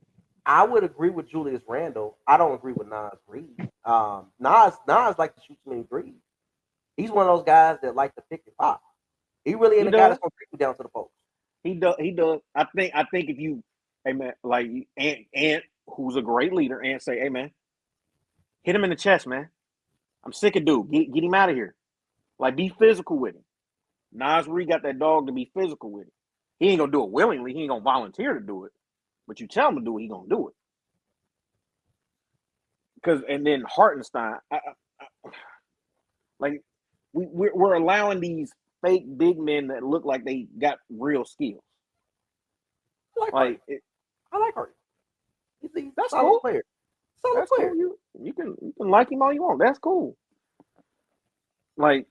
I would agree with Julius Randle. I don't agree with Nas Reed. Nas like to shoot too many threes. He's one of those guys that like to pick and pop. He really ain't a guy that's gonna take you down to the post. He does. I think if you, hey man, like Ant, who's a great leader, Ant say, hey man, hit him in the chest, man. I'm sick of dude. Get him out of here. Like, be physical with him. Nas Reed got that dog to be physical with him. He ain't gonna do it willingly. He ain't gonna volunteer to do it. But you tell him to do it, he gonna do it. And then Hartenstein, like we're allowing these fake big men that look like they got real skills. I like Harden. He's a solid cool. player. That's player. cool. You can like him all you want. That's cool. Like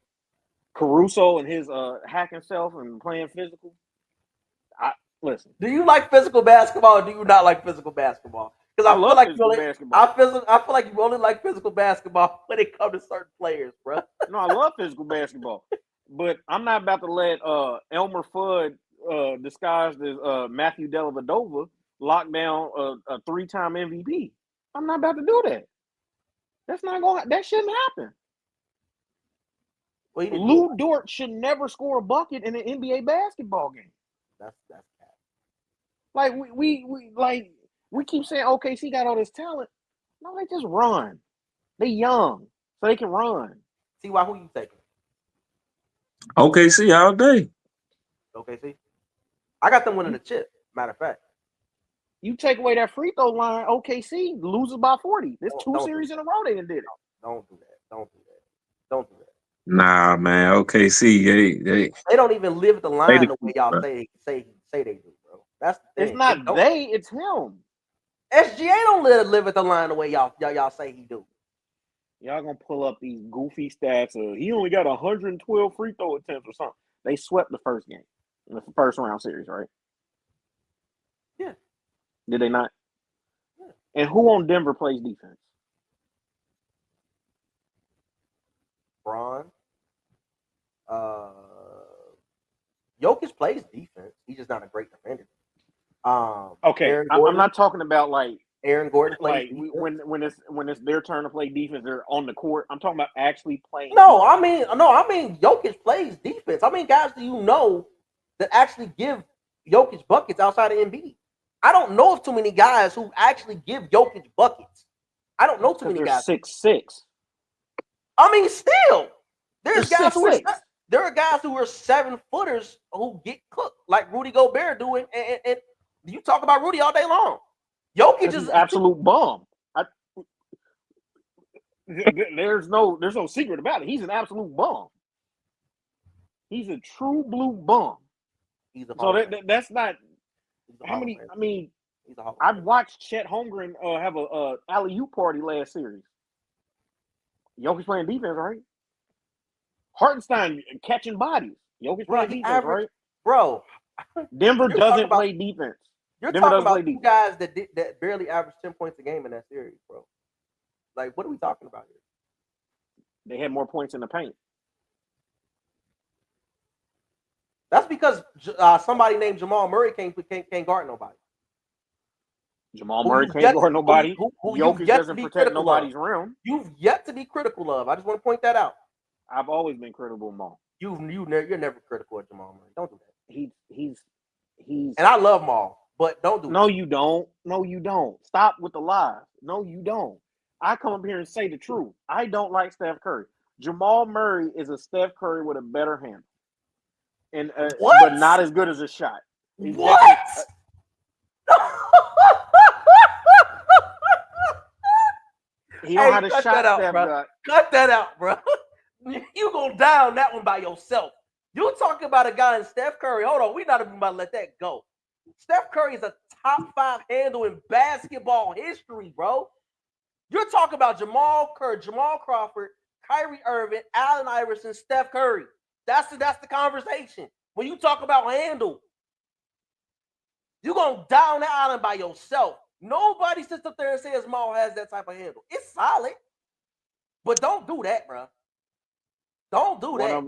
Caruso and his hacking self and playing physical. Listen. Do you like physical basketball or do you not like physical basketball? Because I feel like basketball. I feel like you only like physical basketball when it comes to certain players, bro. No, I love physical basketball, but I'm not about to let Elmer Fudd disguised as Matthew Dellavedova lock down a 3-time MVP. I'm not about to do that. That shouldn't happen. Well, he didn't do Lou Dort should never score a bucket in an NBA basketball game. that's cat. Like we keep saying OKC got all this talent. No, they just run. They young, so they can run. See why? Who you taking? OKC all day. OKC. I got them winning the chip. Matter of fact. You take away that free throw line, OKC loses by 40. There's two Don't series in a row they done did it. Don't do that. Don't do that. Don't do that. Nah, man. OKC, They don't even live the They line the the way bro. y'all say they do, bro. That's the thing. It's not don't- they, it's him. SGA don't live at the line the way y'all say he do. Y'all gonna pull up these goofy stats of he only got 112 free throw attempts or something. They swept the first game, in the first round series, right? Yeah. Did they not? Yeah. And who on Denver plays defense? Braun. Jokic plays defense. He's just not a great defender. Okay, Aaron I'm Gordon, not talking about like Aaron Gordon plays like defense. when it's their turn to play defense, they're on the court. I'm talking about actually playing. No, I mean Jokic plays defense. I mean guys that you know that actually give Jokic buckets outside of Embiid. I don't know of too many guys who actually give Jokic buckets. I don't know too many they're guys. 6'6". I mean, still, there's They're guys who are 6'6". there are guys who are 7-footers who get cooked like Rudy Gobert doing, and you talk about Rudy all day long. Jokic This is is absolute bum. There's no secret about it. He's an absolute bum. He's a true blue bum. He's a So Hall of Famer. that's not He's a how Hall of many. Famer. I mean, He's a Hall of I Famer. watched Chet Holmgren have a alley-oop party last series. Jokic playing defense, right? Hartenstein catching bodies. Jokic Bro, playing he defense, averaged- right? Bro, Denver You're talking doesn't about- play defense. you're Denver talking doesn't about play two guys that barely averaged 10 points a game in that series, bro. Like, what are we talking about here? They had more points in the paint. That's because somebody named Jamal Murray can't guard nobody. Jamal Who Murray you've can't yet- guard nobody. who you've Jokic yet to doesn't be protect critical of. nobody's rim. You've yet to be critical of. I just want to point that out. I've always been critical of Maul. You're never critical of Jamal Murray. Don't do that. He's And I love Maul, but don't do No, that. you don't. No, you don't. Stop with the lies. No, you don't. I come up here and say the truth. I don't like Steph Curry. Jamal Murray is a Steph Curry with a better handle, and What? but not as good as a shot. He's What? He don't Hey, have the cut shot that out, Steph bro. got. Cut that out, bro. You gonna down that one by yourself. You talking about a guy in Steph Curry. Hold on, we're not even about to let that go. Steph Curry is a top 5 handle in basketball history, bro. You're talking about Jamal Curry, Jamal Crawford, Kyrie Irving, Allen Iverson, Steph Curry. That's the conversation. When you talk about handle, you're gonna down that island by yourself. Nobody sits up there and says Maul has that type of handle. It's solid, but don't do that, bro. Don't do that.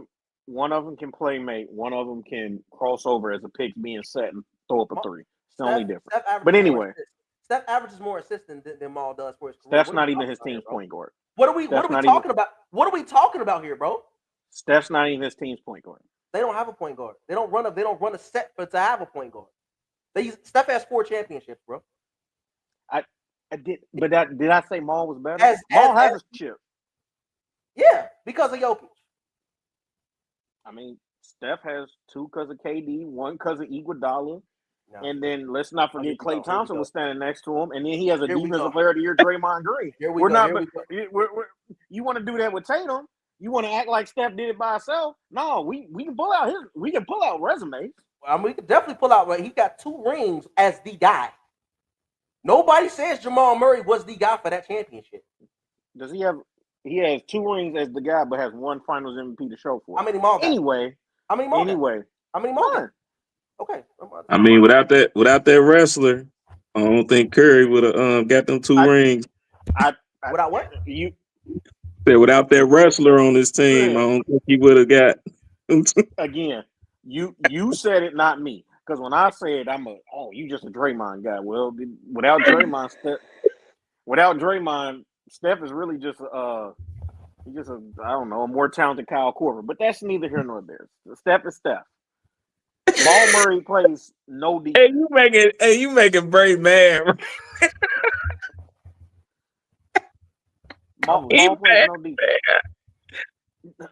One of them can play mate. One of them can cross over as a pick being set and throw up a three. It's the only difference. But anyway, Steph averages more assists than Maul does for his career. Steph's not even his team's point guard. What are we talking about? What are we talking about here, bro? Steph's not even his team's point guard. They don't have a point guard. They don't run a set for to have a point guard. Steph has 4 championships, bro. Did I say Maul was better? Maul has a chip. Yeah, because of Jokic. I mean, Steph has 2 because of KD, 1 because of Iguodala, and then let's not forget Klay Thompson was standing next to him, and then he has a defensive player of the year, Draymond Green. You want to do that with Tatum? You want to act like Steph did it by himself? No, we can pull out resumes. I mean, we can definitely pull out. He got 2 rings as the guy. Nobody says Jamal Murray was the guy for that championship. Does he have? He has 2 rings as the guy, but has 1 Finals MVP to show for it. How many more? Anyway. How many more? Okay. I mean, without that wrestler, I don't think Curry would have got them 2 rings. Without what? Without that wrestler on this team, I don't think he would have got. Again, you said it, not me. Because when I said you just a Draymond guy. Well, without Draymond, Steph is really just He's just I don't know, a more talented Kyle Korver. But that's neither here nor there. Steph is Steph. Jamal Murray plays no defense. you making Bray mad. Maul He plays mad. no defense.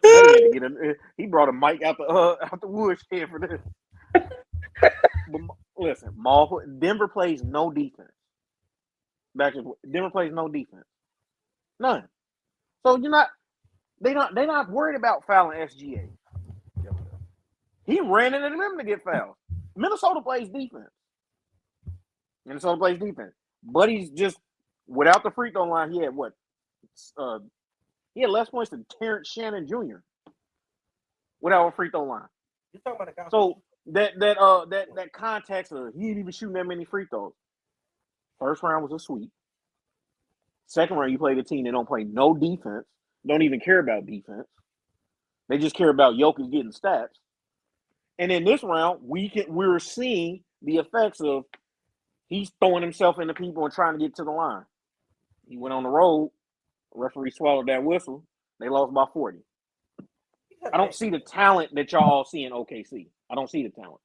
They had to get a. He brought a mic out the woodshed for this. But listen, Denver plays no defense. Denver plays no defense. None. So they're not worried about fouling SGA. He ran into them to get fouled. Minnesota plays defense. But he's just without the free throw line. He had what? He had less points than Terrence Shannon Jr. without a free throw line. You talking about a guy? So that context of he ain't even shooting that many free throws. First round was a sweep. Second round, you play the team that don't play no defense, don't even care about defense. They just care about Jokic getting stats. And in this round, we're seeing the effects of he's throwing himself into people and trying to get to the line. He went on the road. Referee swallowed that whistle. They lost by 40. I don't see the talent that y'all all see in OKC. I don't see the talent.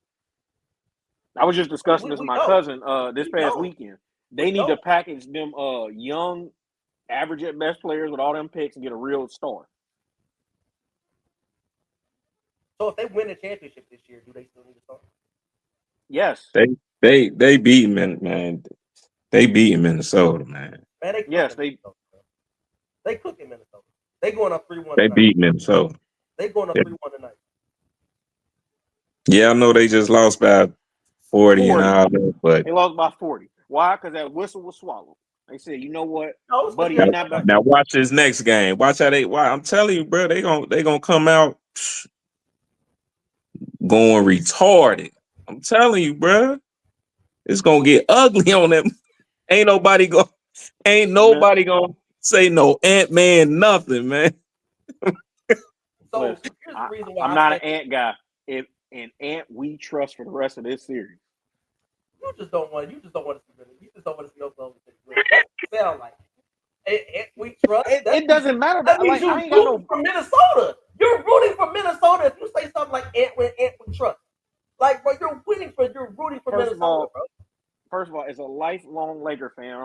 I was just discussing this with my cousin this past weekend. They need to package them young, average at best players with all them picks and get a real star. So if they win the championship this year, do they still need a star? Yes. They beat man. They beat Minnesota, man. They cook in Minnesota. They going up 3-1. They beat Minnesota. They going up 3-1 tonight. Yeah, I know they just lost by 40 and all that, but they lost by 40. Why? Because that whistle was swallowed. They said, you know what, buddy, now watch this next game. Watch how I'm telling you, bro, they gonna come out going retarded. I'm telling you, bro. It's gonna get ugly on them. Ain't nobody gonna say no Ant-Man nothing, man. So here's the reason why I'm not an Ant guy. If an Ant we trust for the rest of this series. You just don't want to see Oklahoma City. That sound like Ant we trust. It doesn't matter. That means you're rooting for Minnesota. You're rooting for Minnesota if you say something like Ant we trust. Like, bro, you're rooting for Minnesota, bro. First of all, as a lifelong Laker fan,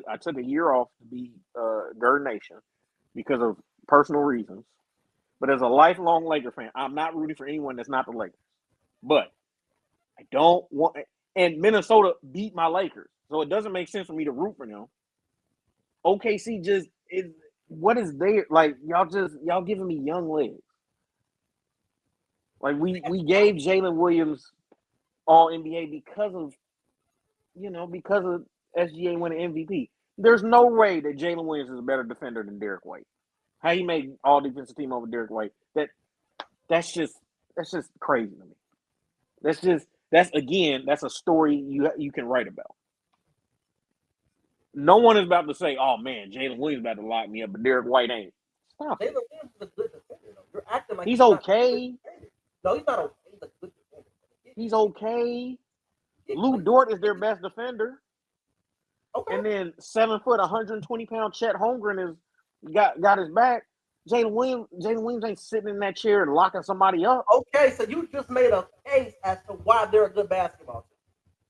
I took a year off to be Gerd Nation because of personal reasons. But as a lifelong Laker fan, I'm not rooting for anyone that's not the Lakers. But I don't want, and Minnesota beat my Lakers, so it doesn't make sense for me to root for them. OKC just is. What is there? Like y'all giving me young legs. Like we gave Jalen Williams All NBA because of SGA winning MVP. There's no way that Jalen Williams is a better defender than Derek White. How he made all defensive team over Derek White. That's just crazy to me. That's a story you can write about. No one is about to say, "Oh man, Jalen Williams about to lock me up," but Derek White ain't. Stop. Jalen Williams is a good defender, though. You're acting like he's okay. No, he's not okay. He's a good defender. He's okay. Lou Dort is their best defender. Okay. And then 7 foot, 120-pound Chet Holmgren is got his back. Jalen Williams ain't sitting in that chair and locking somebody up. Okay, so you just made a case as to why they're a good basketball team.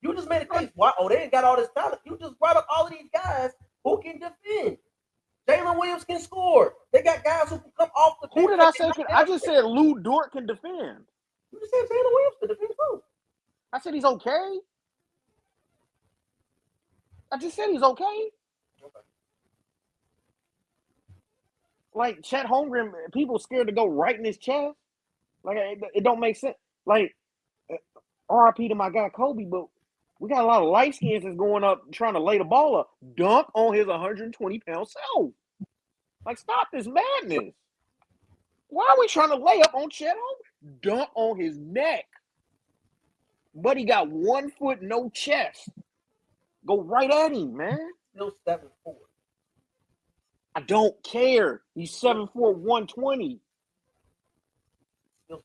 You just made a case. Why? Oh, they ain't got all this talent. You just brought up all of these guys who can defend. Jalen Williams can score. They got guys who can come off the bench. Who did I say? I just said Lou Dort can defend. You just said Jalen Williams can defend too. I said he's okay. I just said he's okay. Like Chet Holmgren, people scared to go right in his chest. Like it don't make sense. Like RIP to my guy Kobe, but we got a lot of light skins that's going up trying to lay the ball up, dunk on his 120-pound self. Like, stop this madness. Why are we trying to lay up on Chet Holmgren? Dunk on his neck. But he got 1 foot, no chest. Go right at him, man. Still 7'4". I don't care. He's 7'4", 120. Still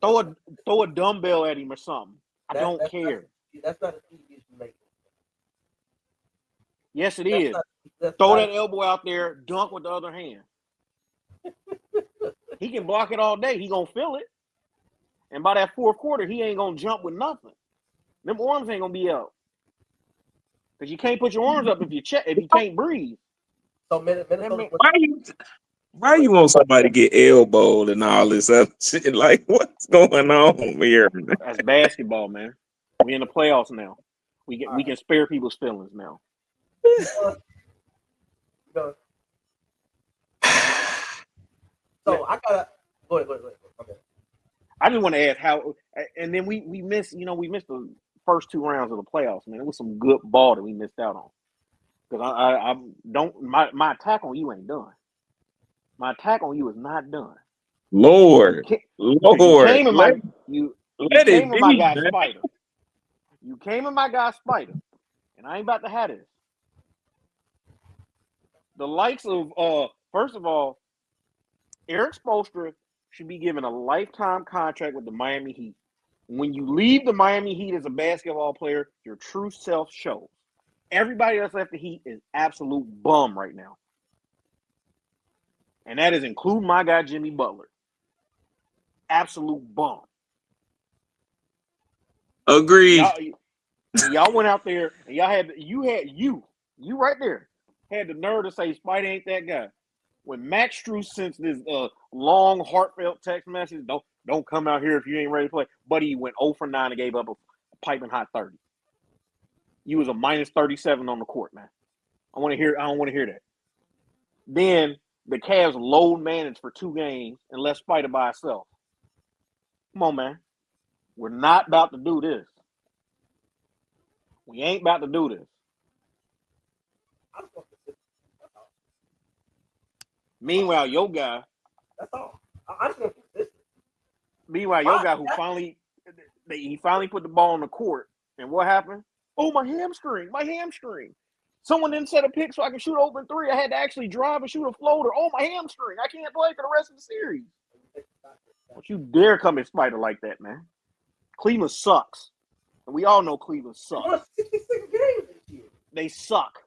7'4". Throw a dumbbell at him or something. I don't care. That's not as easy as you make it. Yes, it is. Throw that elbow out there, dunk with the other hand. He can block it all day. He gonna feel it. And by that fourth quarter, he ain't gonna jump with nothing. Them arms ain't gonna be up. Because you can't put your arms up if you can't breathe. So Minnesota. Why you want somebody to get elbowed and all this other shit? Like, what's going on here? That's basketball, man. We in the playoffs now. We can spare people's feelings now. So I gotta go ahead. Okay. I just want to ask how, and then we missed the first 2 rounds of the playoffs, man. It was some good ball that we missed out on. Because I don't my attack on you ain't done. My attack on you is not done. Lord, You came in my guy man. Spider. You came in my guy Spider, and I ain't about to have this. The likes of first of all, Eric Spoelstra should be given a lifetime contract with the Miami Heat. When you leave the Miami Heat as a basketball player, your true self shows. Everybody that's left the Heat is absolute bum right now. And that is including my guy Jimmy Butler. Absolute bum. Agreed. Y'all went out there and you right there had the nerve to say Spidey ain't that guy. When Max Strus sent this long, heartfelt text message, don't come out here if you ain't ready to play. Buddy went 0 for 9 and gave up a piping hot 30. You was a minus 37 on the court, man. I don't want to hear that. Then the Cavs load managed for 2 games and left Spider by himself. Come on, man. We're not about to do this. We ain't about to do this. Meanwhile, your guy. That's all. I just want consistent. Meanwhile, your guy who finally put the ball on the court, and what happened? Oh, my hamstring. Someone didn't set a pick so I can shoot open 3. I had to actually drive and shoot a floater. Oh, my hamstring. I can't play for the rest of the series. Don't you dare come at Spider like that, man. Cleveland sucks. And we all know Cleveland sucks. They won 66 games this year. They suck.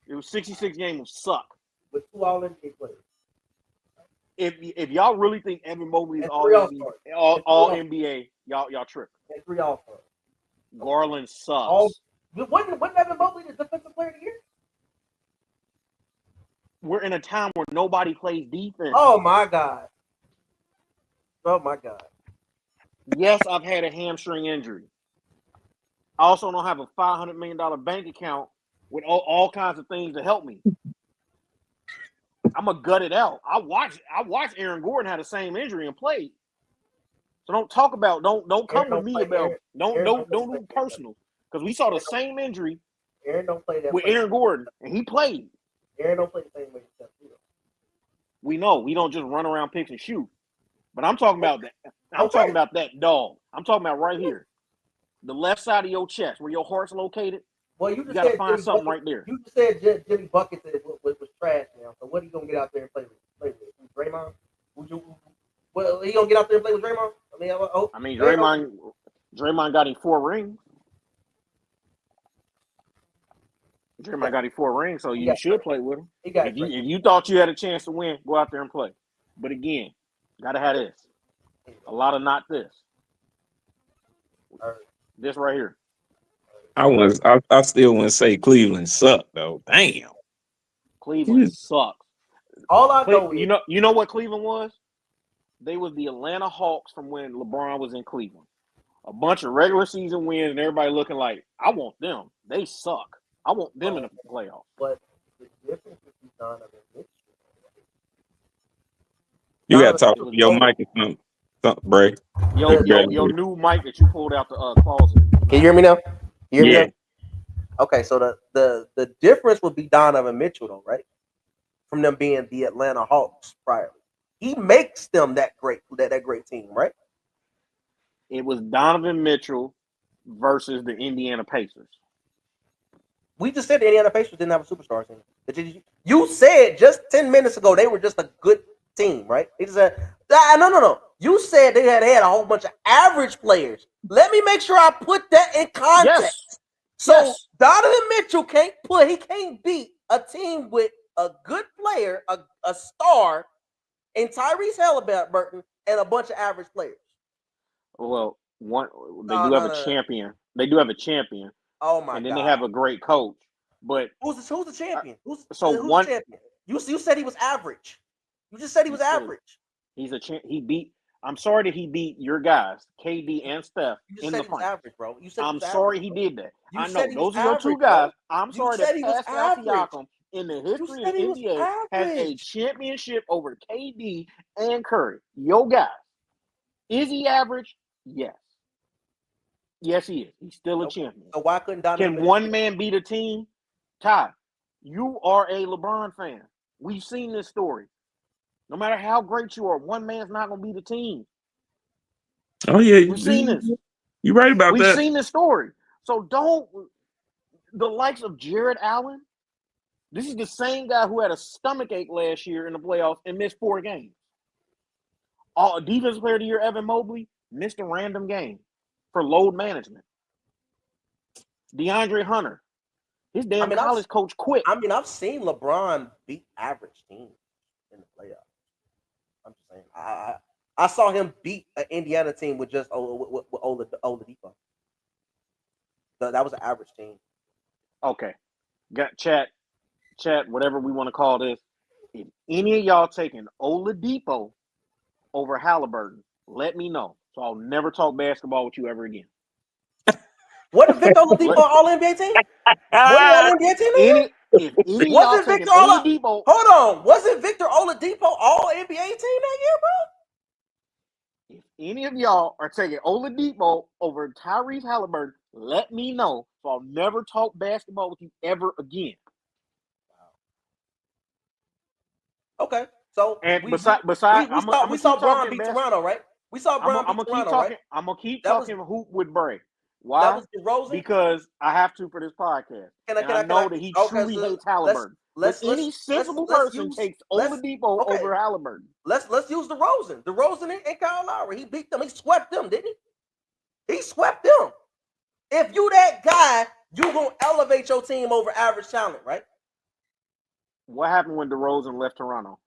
It was 66 games of suck. With 2 All-NBA players. If y'all really think Evan Mobley is all NBA, y'all tripping. And 3 All-Stars. Garland sucks. Wasn't Evan Mobley the defensive player of the year? We're in a time where nobody plays defense. Oh my God. Yes, I've had a hamstring injury. I also don't have a $500 million bank account with all kinds of things to help me. I'm gonna gut it out. I watched Aaron Gordon have the same injury and played. So don't talk about don't come with me about don't do personal, because we saw the same injury. Aaron don't play that with Aaron Gordon, and he played. Aaron don't play the same way himself either. We know we don't just run around picks and shoot. But I'm talking about that. Talking about that dog. I'm talking about right here, the left side of your chest where your heart's located. Well, you got to find something right there. You just said Jimmy Buckets was trash now. So what are you gonna get out there and play with? Draymond? Well, he gonna get out there and play with Draymond? Draymond got him 4 rings. Draymond got him 4 rings, so you should play with him. If you thought you had a chance to win, go out there and play. But again, gotta have this. A lot of not this. This right here. I still wouldn't say Cleveland sucked though. Damn. Cleveland sucks. All I know is you know what Cleveland was? They was the Atlanta Hawks from when LeBron was in Cleveland. A bunch of regular season wins and everybody looking like, I want them. They suck. I want them in the playoffs. But the difference is Donovan Mitchell. You gotta talk to your mic or something, Bray. Your new mic that you pulled out the closet. Can you hear me now? Yeah. Okay, so the difference would be Donovan Mitchell, though, right? From them being the Atlanta Hawks prior. He makes them that great team, right? It was Donovan Mitchell versus the Indiana Pacers. We just said the Indiana Pacers didn't have a superstar team. You said just 10 minutes ago they were just a good team, right? They just said, no. You said they had a whole bunch of average players. Let me make sure I put that in context. Yes. So Donovan Mitchell can't beat a team with a good player, a star, and Tyrese Halliburton and a bunch of average players. Well, they No, do have no. a champion. They do have a champion, Oh my and god! then they have a great coach. But who's the champion? Who's one the champion? You said he was average. You just said he was average. He's a champ. He beat. I'm sorry that he beat your guys, KD and Steph, in the finals. Average, bro. You said I'm sorry he did that. You I know those are average, your two guys. bro. I'm sorry that Pascal Siakam in the history of the NBA has a championship over KD and Curry. Your guys. Is he average? Yes. Yes, he is. He's still a champion. So why couldn't Donovan? Can one man beat a team? Ty, you are a LeBron fan. We've seen this story. No matter how great you are, one man's not going to beat a team. Oh, yeah. We've seen this. You're right about that. We've seen this story. So the likes of Jared Allen, this is the same guy who had a stomachache last year in the playoffs and missed 4 games. Defensive player of the year, Evan Mobley, missed a random game for load management. DeAndre Hunter, his college coach quit. I've seen LeBron beat average teams in the playoffs. I'm just saying. I saw him beat an Indiana team with just Oladipo. That was an average team. Okay. Got chat, whatever we want to call this. If any of y'all taking Oladipo over Halliburton, let me know. So I'll never talk basketball with you ever again. What if Victor Oladipo all-NBA team? What NBA team? If any wasn't Victor Oladipo? Hold on. Wasn't Victor Oladipo all-NBA team that year, bro? If any of y'all are taking Oladipo over Tyrese Halliburton, let me know. So I'll never talk basketball with you ever again. Okay. So and besides, we saw Bron beat Toronto, right? We saw Bron beat Toronto, right? I'm gonna keep talking hoop with Bray. Why? That was DeRozan? Because I have to for this podcast. I know that he truly hates Halliburton. Any sensible person takes Oladipo over Halliburton. Let's use DeRozan. DeRozan and Kyle Lowry. He beat them. He swept them, didn't he? He swept them. If you that guy, you gonna elevate your team over average talent, right? What happened when DeRozan left Toronto?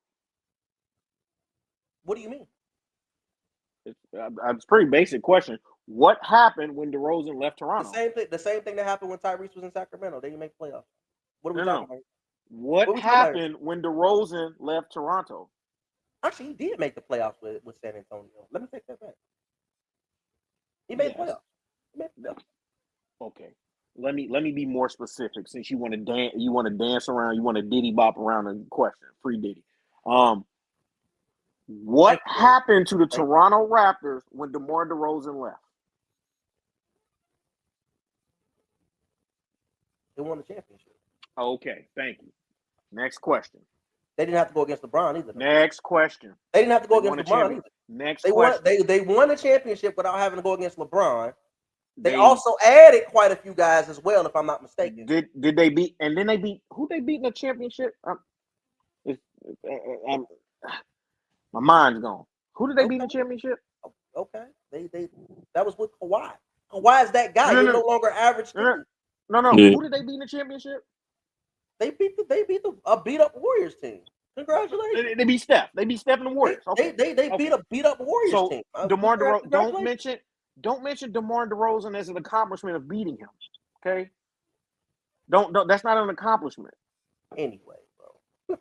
What do you mean? It's a pretty basic question. What happened when DeRozan left Toronto? The same thing that happened when Tyrese was in Sacramento. They didn't make playoffs. What are we talking about? What happened when DeRozan left Toronto? Actually, he did make the playoffs with San Antonio. Let me take that back. He made the playoffs. Okay. Let me be more specific since you want to dance around, you want to diddy bop around the question. Free Diddy. What happened to the Toronto Raptors when DeMar DeRozan left? They won the championship. Okay, thank you. Next question. They didn't have to go against LeBron either. Next question. They didn't have to go against LeBron either. Next question. They won the championship without having to go against LeBron. They also added quite a few guys as well, if I'm not mistaken. Did they beat? And then they beat who? They beat in the championship? My mind's gone. Who did they beat in the championship? Okay, they that was with Kawhi. Kawhi is that guy. He's no longer average. No. Who did they beat in the championship? They beat a beat up Warriors team. Congratulations. They beat Steph. They beat Steph and the Warriors. Okay. They beat a beat up Warriors team. DeMar DeRozan. Don't mention DeMar DeRozan as an accomplishment of beating him. Okay. Don't. That's not an accomplishment. Anyway, bro.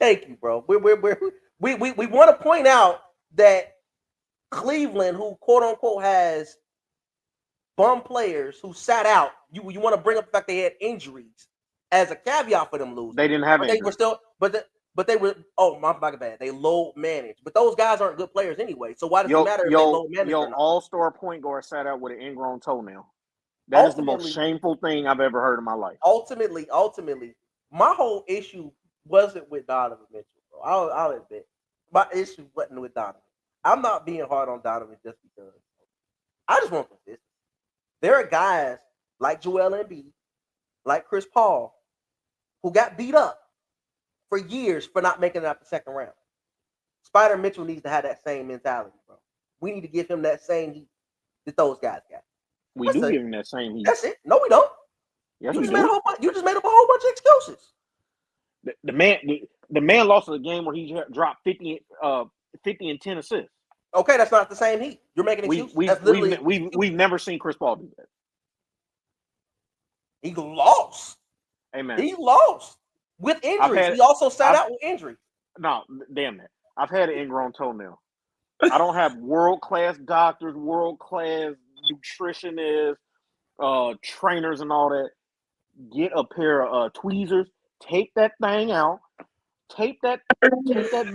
Thank you, bro. We want to point out that Cleveland, who quote unquote has bum players who sat out. You want to bring up the fact they had injuries as a caveat for them losing. They didn't have injuries. They were still, but they were. Oh my bad. They low managed, but those guys aren't good players anyway. So why does it matter if they low managed? All-star point guard sat out with an ingrown toenail. That is the most shameful thing I've ever heard in my life. Ultimately, my whole issue wasn't with Donovan Mitchell, bro. I'll admit my issue wasn't with Donovan. I'm not being hard on Donovan just because. I just want consistency. There are guys like Joel Embiid, like Chris Paul, who got beat up for years for not making it out the second round. Spider Mitchell needs to have that same mentality, bro. We need to give him that same heat that those guys got. We do give him that same heat. That's it. No, we don't. Yes, you just made up a whole bunch of excuses. The man, The man lost a game where he dropped 50 and 10 assists. Okay, that's not the same Heat. You're making excuses. That's literally We've never seen Chris Paul do that. He lost. Amen. He lost with injuries. He also sat out with injury. No, damn that. I've had an ingrown toenail. I don't have world-class doctors, world-class nutritionists, trainers, and all that. Get a pair of tweezers, tape that thing out, tape that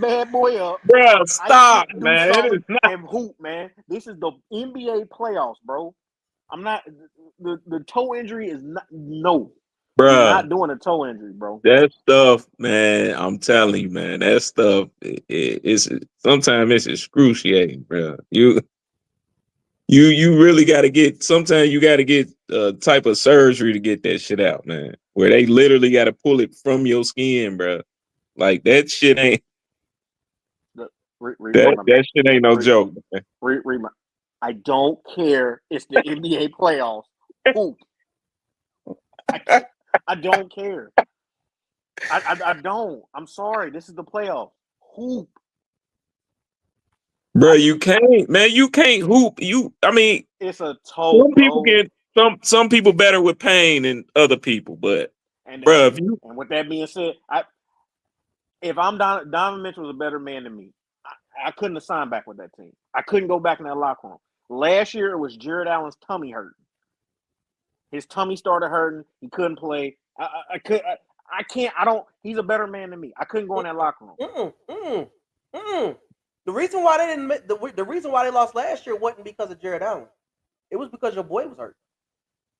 bad boy up. Bro, stop, man. And hoop, man. This is the NBA playoffs, bro. I'm not the toe injury is not bro. You're not doing a toe injury, bro. That stuff, man. I'm telling you, man. That stuff it's sometimes it's excruciating, bro. You really got to get. Sometimes you got to get a type of surgery to get that shit out, man. Where they literally got to pull it from your skin, bro. Like that shit ain't. That shit ain't no joke, man. I don't care. It's the NBA playoffs. Hoop. I don't care. I don't. I'm sorry. This is the playoffs. Hoop. Bro, you can't, man. You can't hoop. I mean, it's a toe. Some people better with pain than other people, but and bro, and with that being said, if I'm Donovan Mitchell was a better man than me, I couldn't have signed back with that team. I couldn't go back in that locker room. Last year it was Jared Allen's tummy hurting. His tummy started hurting. He couldn't play. I can't. I don't. He's a better man than me. I couldn't go in that locker room. The reason why they didn't. The reason why they lost last year wasn't because of Jared Allen. It was because your boy was hurt.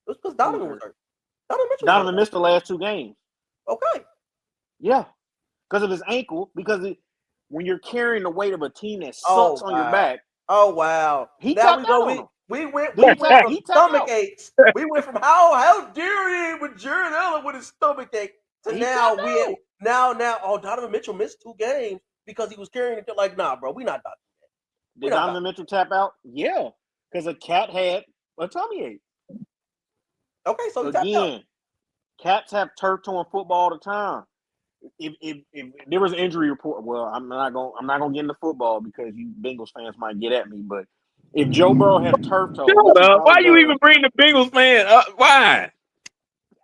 It was because Donovan was hurt. Donovan missed the last 2 games. Okay. Yeah, because of his ankle. Because when you're carrying the weight of a team that sucks on your back. Oh wow. He tapped out. We went from stomach aches. We went from how dare he with Jared Allen with his stomach ache to now Donovan Mitchell missed 2 games because he was carrying it. Like, nah, bro, we not done. Did Donovan Mitchell tap out? Yeah, because a cat had a tummy ache. Okay, so again, cats have turf toe in football all the time. If there was an injury report, well, I'm not gonna get into football because you Bengals fans might get at me, but if Joe Burrow had turf toe, why you even bring the Bengals fan up? Why?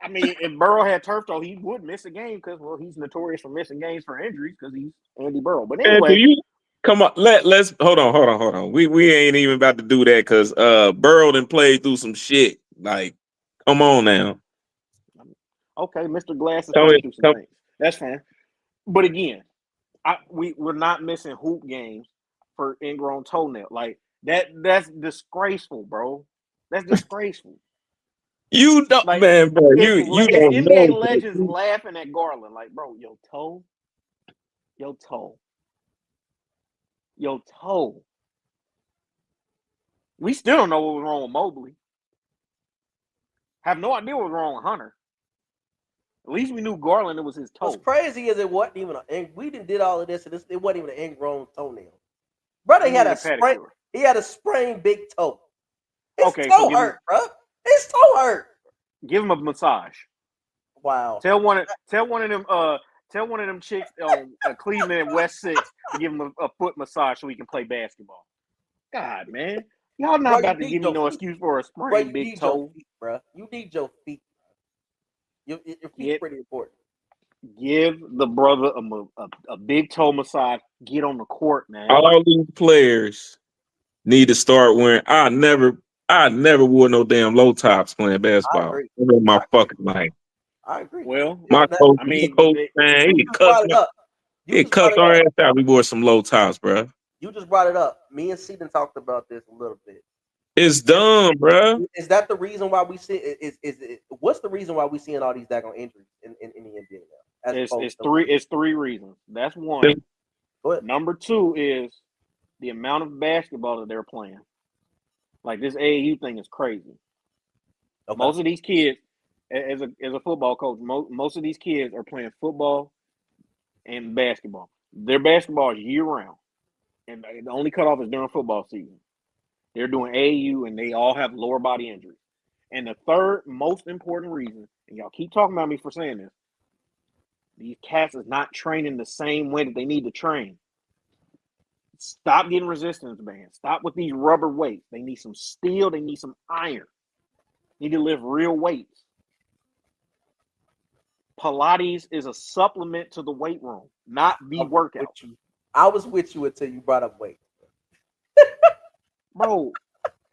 I mean, if Burrow had turf toe, he would miss a game because, well, he's notorious for missing games for injuries because he's Andy Burrow. But anyway, come on, let's hold on. We ain't even about to do that because Burrow done played through some shit. Like, come on now. Okay, Mr. Glass is playing through some things. That's fine. But again, we're not missing hoop games for ingrown toenail. Like that's disgraceful, bro. That's disgraceful. You don't, like, man, bro. You don't NBA know. legends laughing at Garland, like, bro, your toe. We still don't know what was wrong with Mobley. Have no idea what was wrong with Hunter. At least we knew Garland, it was his toe. What's crazy is it wasn't even we did all of this, and it wasn't even an ingrown toenail. Brother, he had a sprained big toe. His toe hurt, bro. His toe hurt. Give him a massage. Wow. Tell one of them chicks on Cleveland and West 6 to give him a foot massage so he can play basketball. God, man. Y'all not about to give me no excuse for a sprained big toe. Bro. You need your feet. Your feet pretty important. Give the brother a big toe massage. Get on the court, man. All these players need to start wearing. I never wore no damn low tops playing basketball. In my fucking life. I agree. Well, my coach, man, he cussed our ass out. We wore some low tops, bro. You just brought it up. Me and Seaton talked about this a little bit. It's dumb, bro. Is that the reason why we see? What's the reason why we seeing all these daggone injuries in the NBA now? It's 3 reasons. That's one. Number 2 is the amount of basketball that they're playing. Like, this AAU thing is crazy. Okay. Most of these kids, as a football coach, most of these kids are playing football and basketball. Their basketball is year round, and the only cutoff is during football season. They're doing AAU, and they all have lower body injuries. And the third most important reason, and y'all keep talking about me for saying this, These cats is not training the same way that they need to train. Stop getting resistance bands. Stop with these rubber weights. They need some steel. They need some iron. Need to lift real weights. Pilates is a supplement to the weight room, not the workout. I was with you until you brought up weight. Bro,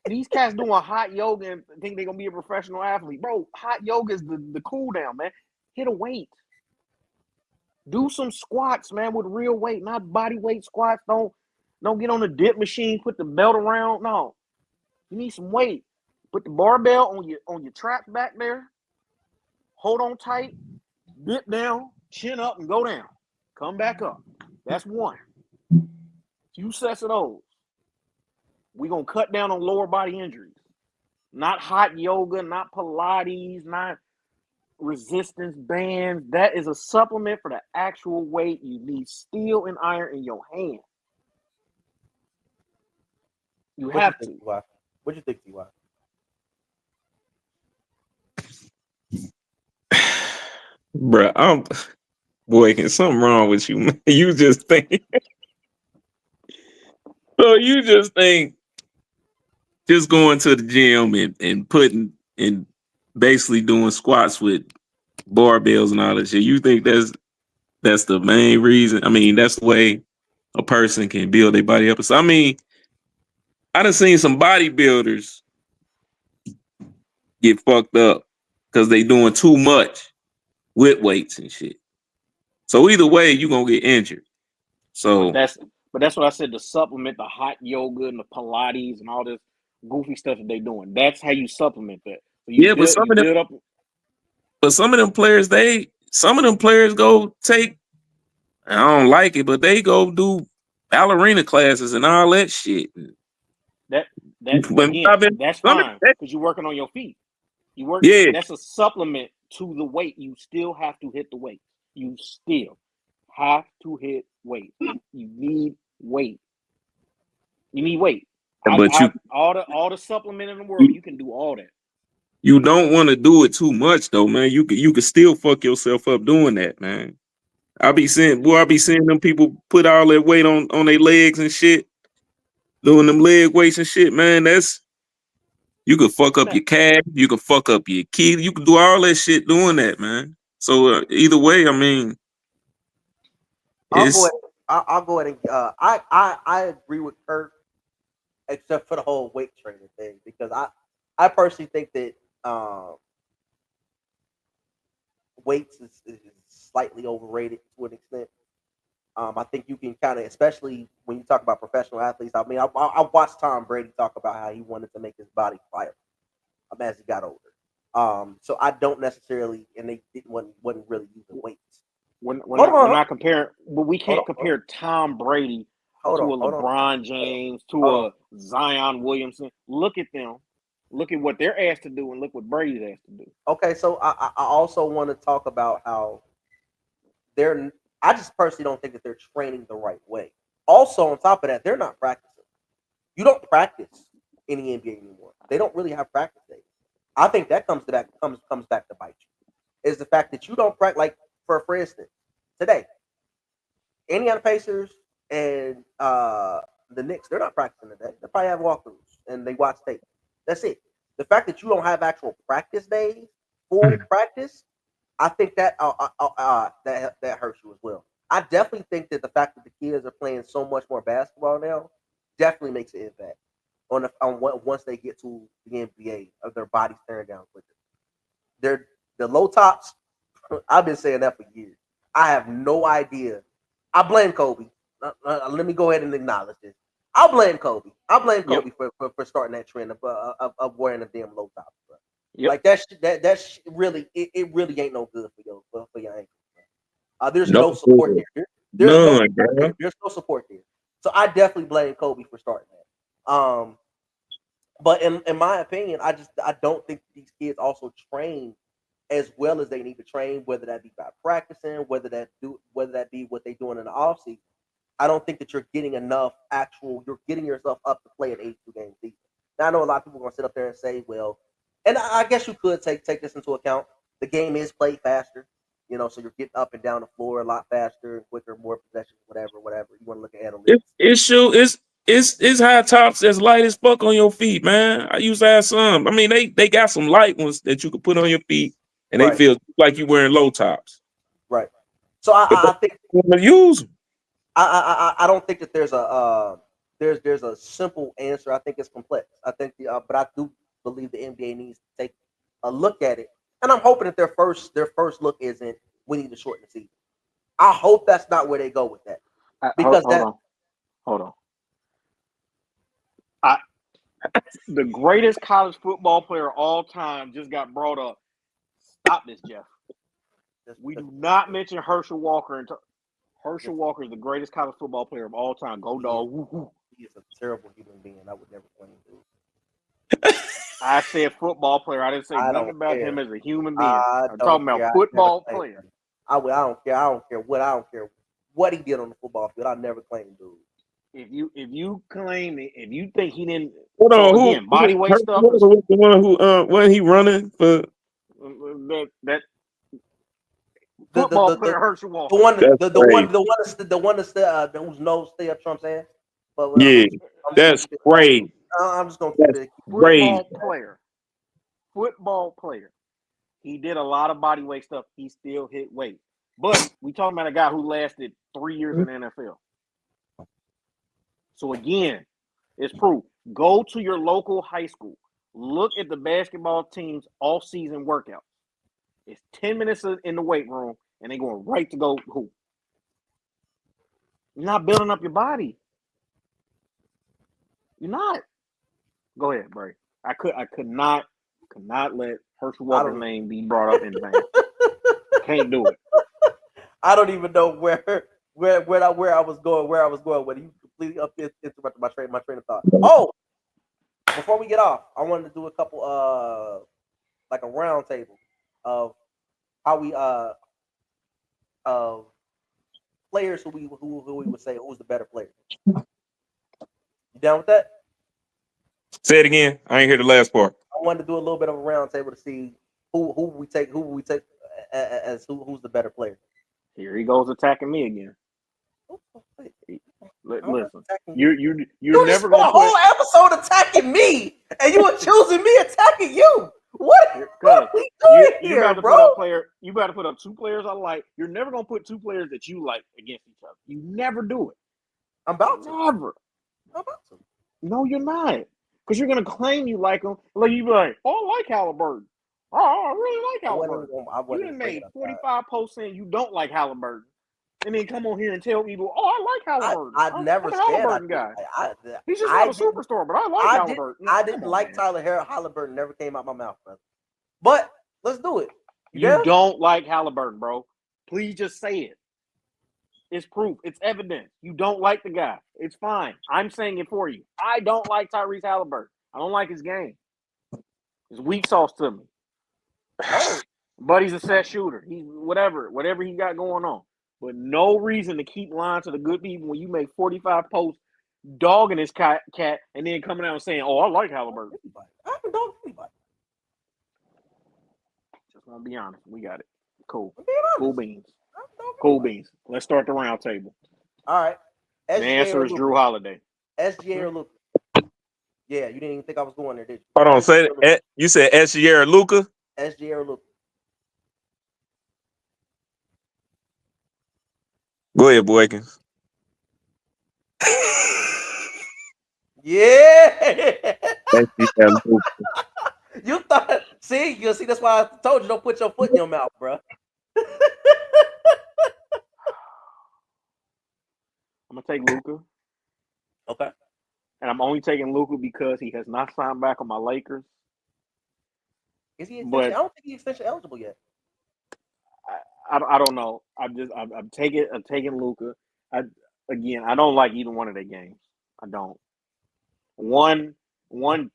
these cats doing hot yoga and think they're going to be a professional athlete. Bro, hot yoga is the cool down, man. Hit a weight. Do some squats, man, with real weight, not body weight squats. Don't get on the dip machine, put the belt around. No. You need some weight. Put the barbell on your traps back there. Hold on tight. Dip down, chin up, and go down. Come back up. That's one. Few sets of those. We're going to cut down on lower body injuries. Not hot yoga, not Pilates, not resistance bands. That is a supplement for the actual weight. You need steel and iron in your hand. You have to. What do you think, T.Y.? Bruh, can something wrong with you, man? You just think. So you just think just going to the gym and putting and basically doing squats with barbells and all that shit. You think that's the main reason? I mean, that's the way a person can build their body up. So I mean, I done seen some bodybuilders get fucked up because they doing too much with weights and shit. So either way, you're gonna get injured. So but that's what I said, to supplement the hot yoga and the Pilates and all this goofy stuff that they doing. That's how you supplement that. So but some of them players, go take, I don't like it, but they go do ballerina classes and all that shit. That's fine because you're working on your feet. That's a supplement to the weight. You still have to hit the weight. You still have to hit weight. You need weight. You need weight. All the supplement in the world, you can do all that. You don't want to do it too much though, man. You could still fuck yourself up doing that, man. I be seeing them people put all that weight on their legs and shit, doing them leg weights and shit, man. You could fuck up your calf, you could fuck up your key, you could do all that shit doing that, man. So either way, I mean, I'll go ahead and I agree with Kurt, except for the whole weight training thing, because I personally think that weights is slightly overrated to an extent. I think you can kind of, especially when you talk about professional athletes. I mean, I watched Tom Brady talk about how he wanted to make his body fire as he got older. So I don't necessarily, and they wasn't really using weights. We're not comparing, but we can't compare Tom Brady to a LeBron James, to a Zion Williamson. Look at them. Look at what they're asked to do, and look what Brady's asked to do. Okay, so I also want to talk about how I just personally don't think that they're training the right way. Also, on top of that, they're not practicing. You don't practice in the NBA anymore. They don't really have practice days. I think that comes back to bite you. Is the fact that you don't practice. Like for instance, today, Indiana Pacers and the Knicks, they're not practicing today. They probably have walkthroughs and they watch tape. That's it. The fact that you don't have actual practice days, full practice, I think that that hurts you as well. I definitely think that the fact that the kids are playing so much more basketball now definitely makes an impact on once they get to the NBA of their bodies tearing down quicker. The low tops. I've been saying that for years. I have no idea. I blame Kobe. Let me go ahead and acknowledge this. I blame Kobe. For starting that trend of wearing the damn low tops, bro. Yep. Like that really it really ain't no good for your ankles. There's no support there. There's no support there. So I definitely blame Kobe for starting that. But in my opinion, I don't think these kids also train as well as they need to train, whether that be by practicing, whether that be what they're doing in the offseason. I don't think that you're getting enough you're getting yourself up to play an 82-game season. Now I know a lot of people are gonna sit up there and say, well, and I guess you could take this into account. The game is played faster. So you're getting up and down the floor a lot faster and quicker, more possessions, whatever. You want to look at analytics. It's high tops that's light as fuck on your feet, man. I used to have some. I mean, they got some light ones that you can put on your feet, and they Right. feel like you wearing low tops. Right. So But I think they wanna use them. I don't think that there's a simple answer. I think it's complex. I think but I do believe the NBA needs to take a look at it, and I'm hoping that their first look isn't we need to shorten the season. I hope that's not where they go with that, because hold on. The greatest college football player of all time just got brought up. Stop this, Jeff. We do not mention Herschel Walker. Herschel Walker is the greatest college football player of all time. Go dog. Woo-hoo. He is a terrible human being. I would never claim to. I said football player. I didn't say nothing about him as a human being. I'm talking about football player. I don't care. I don't care what he did on the football field. I never claimed dude. If you claim it, if you think he didn't, Hold on, body weight stuff. Was the one who when he running for that football player Herschel Walker. The one whose nose stay up Trump's ass. But that's great. I'm just gonna keep it. Football player. He did a lot of body weight stuff. He still hit weight. But we talking about a guy who lasted 3 years in the NFL. So again, it's proof. Go to your local high school. Look at the basketball team's off-season workouts. It's 10 minutes in the weight room, and they're going right to go hoop. You're not building up your body. You're not. Go ahead, Bray. I could not let Herschel Walker's name be brought up in vain. Can't do it. I don't even know where I was going when you completely interrupted my train of thought. Oh, before we get off, I wanted to do a couple like a round table of how we of players who we would say who's the better player. You down with that? Say it again. I ain't hear the last part. I wanted to do a little bit of a round table to see who we take as who's the better player. Here he goes attacking me again. Listen, you're never gonna put a whole episode attacking me, and you were choosing me attacking you. What are we doing here, bro? You got to put up two players I like. You're never gonna put two players that you like against each other. You never do it. I'm about to. Never. I'm about to. No, you're not. Because you're gonna claim you like him. Like you be like, oh, I like Halliburton. Oh, I really like Halliburton. You done made 45 posts saying you don't like Halliburton, and then come on here and tell people, oh, I like Halliburton. I never said Halliburton guy. He's just not a superstar, but I like Halliburton. I didn't like Tyler Halliburton. Never came out my mouth, brother. But let's do it. You don't like Halliburton, bro. Please just say it. It's proof. It's evidence. You don't like the guy. It's fine. I'm saying it for you. I don't like Tyrese Halliburton. I don't like his game. It's weak sauce to me. But he's a set shooter. He's whatever he got going on. But no reason to keep lying to the good people when you make 45 posts dogging his cat and then coming out and saying, oh, I like Halliburton. I haven't dogged anybody. Just want to be honest. We got it. Cool. Cool beans. Cool beans. Let's start the round table. All right. The answer is Drew Holiday. SGA or Luka? Yeah, you didn't even think I was going there, did you? Hold on. Say it. You said SGA or Luka? SGA or Luka? Go ahead, Boykins. Yeah. You thought, see, that's why I told you don't put your foot in your mouth, bro. I'm gonna take Luka. Okay. And I'm only taking Luka because he has not signed back on my Lakers. Is he extension? I don't think he's extension eligible yet. I don't know. I'm taking Luka. I don't like either one of their games. I don't. One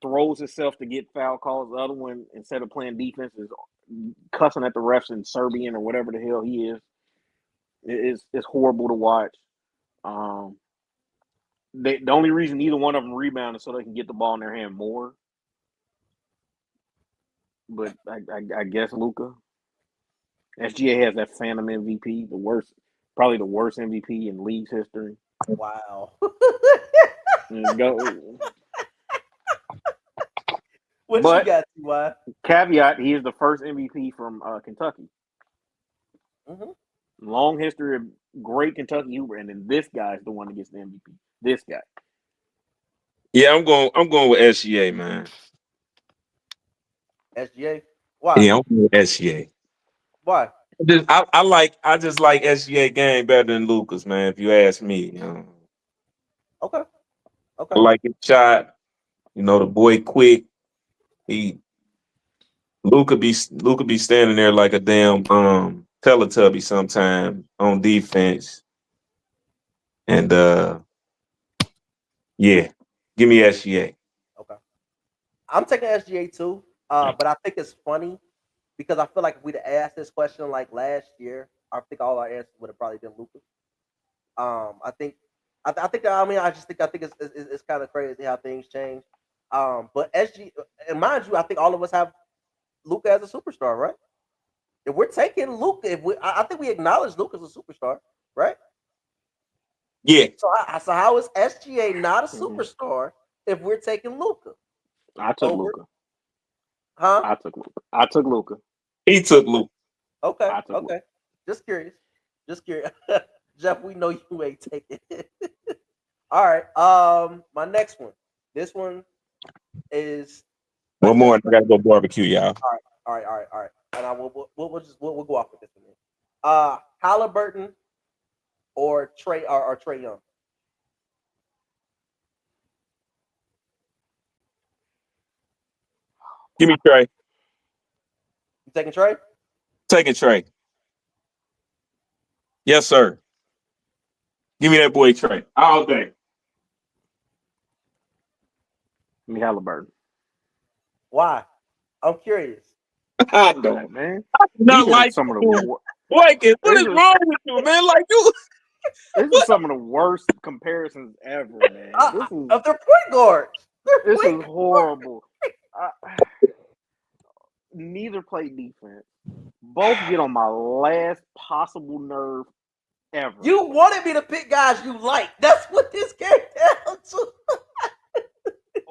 throws itself to get foul calls. The other one, instead of playing defense, is cussing at the refs in Serbian or whatever the hell he is. It's horrible to watch. The only reason either one of them rebound is so they can get the ball in their hand more. But I guess Luka. SGA has that Phantom MVP, probably the worst MVP in league's history. Wow. Go. What But you got, Ty? caveat: he is the first MVP from Kentucky. Mm-hmm. Long history of great Kentucky Hooper, and then this guy's the one that gets the MVP. This guy. Yeah, I'm going with SGA, man. SGA. Why? Yeah, I'm going with SGA. Why? I just like SGA game better than Lucas, man. If you ask me, Okay. I like his shot. The boy quick. Luca be standing there like a damn Teletubby sometime on defense. And yeah, give me SGA. Okay. I'm taking SGA too. But I think it's funny because I feel like if we'd have asked this question like last year, I think all our answers would have probably been Luka. I think, I think it's kind of crazy how things change. But SG, and mind you, I think all of us have Luca as a superstar, right? If we're taking Luca, I think we acknowledge Luca as a superstar, right? Yeah. So how is SGA not a Mhm. superstar if we're taking Luca? I took Luca. Huh? I took Luca. He took Luca. Okay. I took Okay. Luka. Just curious. Just curious. Jeff, we know you ain't taking it. All right. My next one. This one is One more, again. and I gotta go barbecue, y'all. All right. And we'll go off with this one. Halliburton or Trey Young. Give me Trey. You taking Trey? Taking Trey. Yes, sir. Give me that boy Trey all day. Give me Halliburton. Why? I'm curious. I Come don't. on, man. I do not These are like some of the him. What is this wrong with you, man? Like you. this is some of the worst comparisons ever, man. Of their point guards. This is horrible. Neither play defense. Both get on my last possible nerve ever. You wanted me to pick guys you like. That's what this came down to.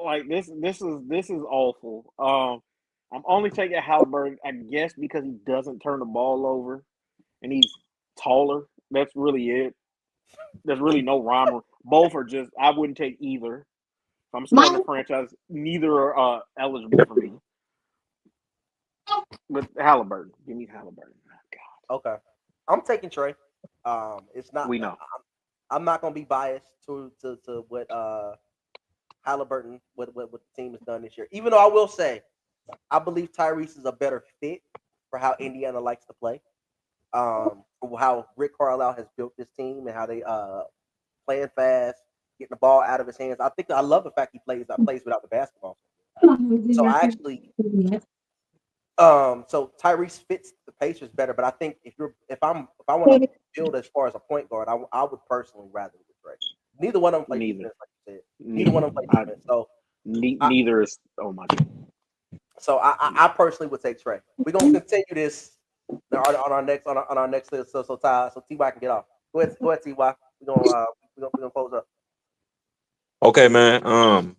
Like this is awful. I'm only taking Halliburton, I guess, because he doesn't turn the ball over and he's taller. That's really it. There's really no rhyme. Both are just. I wouldn't take either. If I'm starting a franchise, neither are eligible for me. But Halliburton, give me Halliburton. God. Okay, I'm taking Trey. It's not. We know. I'm not gonna be biased to what Halliburton what the team has done this year. Even though I will say, I believe Tyrese is a better fit for how Indiana likes to play. For how Rick Carlisle has built this team and how they playing fast, getting the ball out of his hands. I love the fact he plays without the basketball. So I actually so Tyrese fits the Pacers better, but I think if I want to build as far as a point guard, I would personally rather with Trey. Neither one of them play defense, like you said. Neither one of them play defense. So neither is. Oh my God. So I personally would take Trey. We're gonna continue this on our next list. So Ty can get off. Go ahead Ty. We're gonna close up. Okay, man.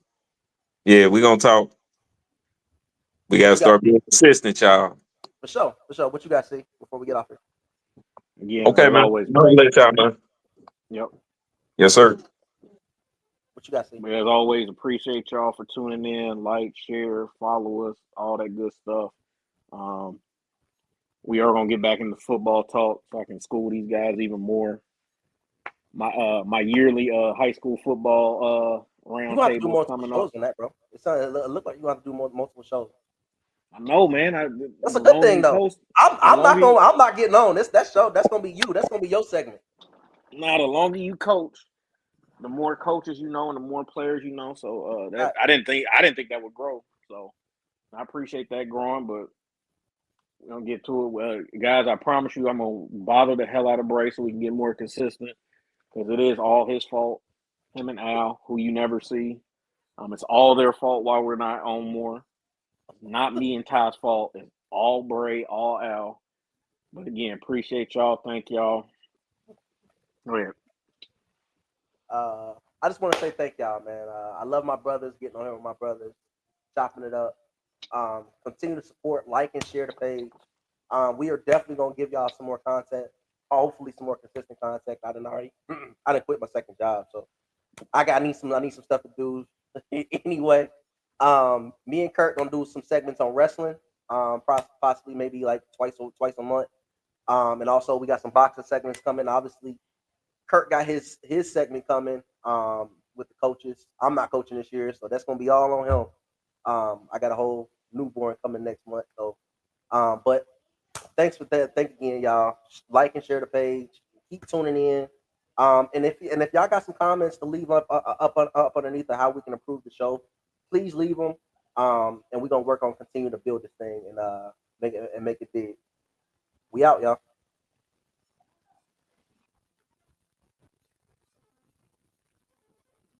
Yeah, we're gonna talk. We gotta start being consistent, y'all. For sure. What you got to see before we get off here? Yeah. Okay, As man. always. I'll let y'all know. Yep. Yes, sir. What you got to see? But as always, appreciate y'all for tuning in. Like, share, follow us, all that good stuff. We are gonna get back into football talk so I can school these guys even more. My yearly high school football You round gonna have to do table is multiple coming shows up. on that, bro. It look like you gonna have to do multiple shows. I know, man. That's a good thing, though. I'm not getting on this. That's gonna be you. That's gonna be your segment. Now, the longer you coach, the more coaches you know and the more players you know. So Right. I didn't think that would grow. So I appreciate that growing, but we're gonna get to it. Guys, I promise you, I'm gonna bother the hell out of Bray so we can get more consistent because it is all his fault. Him and Al, who you never see. It's all their fault why we're not on more. Not me and Ty's fault. It's all Bray, all Al. But again, appreciate y'all. Thank y'all. Go ahead. I just want to say thank y'all, man. I love my brothers, getting on here with my brothers, chopping it up. Continue to support, like, and share the page. We are definitely gonna give y'all some more content. Hopefully, some more consistent content. I didn't quit my second job, so I need some stuff to do anyway. Me and Kurt gonna do some segments on wrestling. Possibly maybe like twice a month. And also we got some boxing segments coming. Obviously, Kurt got his segment coming. With the coaches. I'm not coaching this year, so that's gonna be all on him. I got a whole newborn coming next month, so. But thanks for that. Thank you again, y'all. Like and share the page. Keep tuning in. And if y'all got some comments to leave up underneath of how we can improve the show, please leave them. And we're gonna work on continuing to build this thing and make it big. We out, y'all.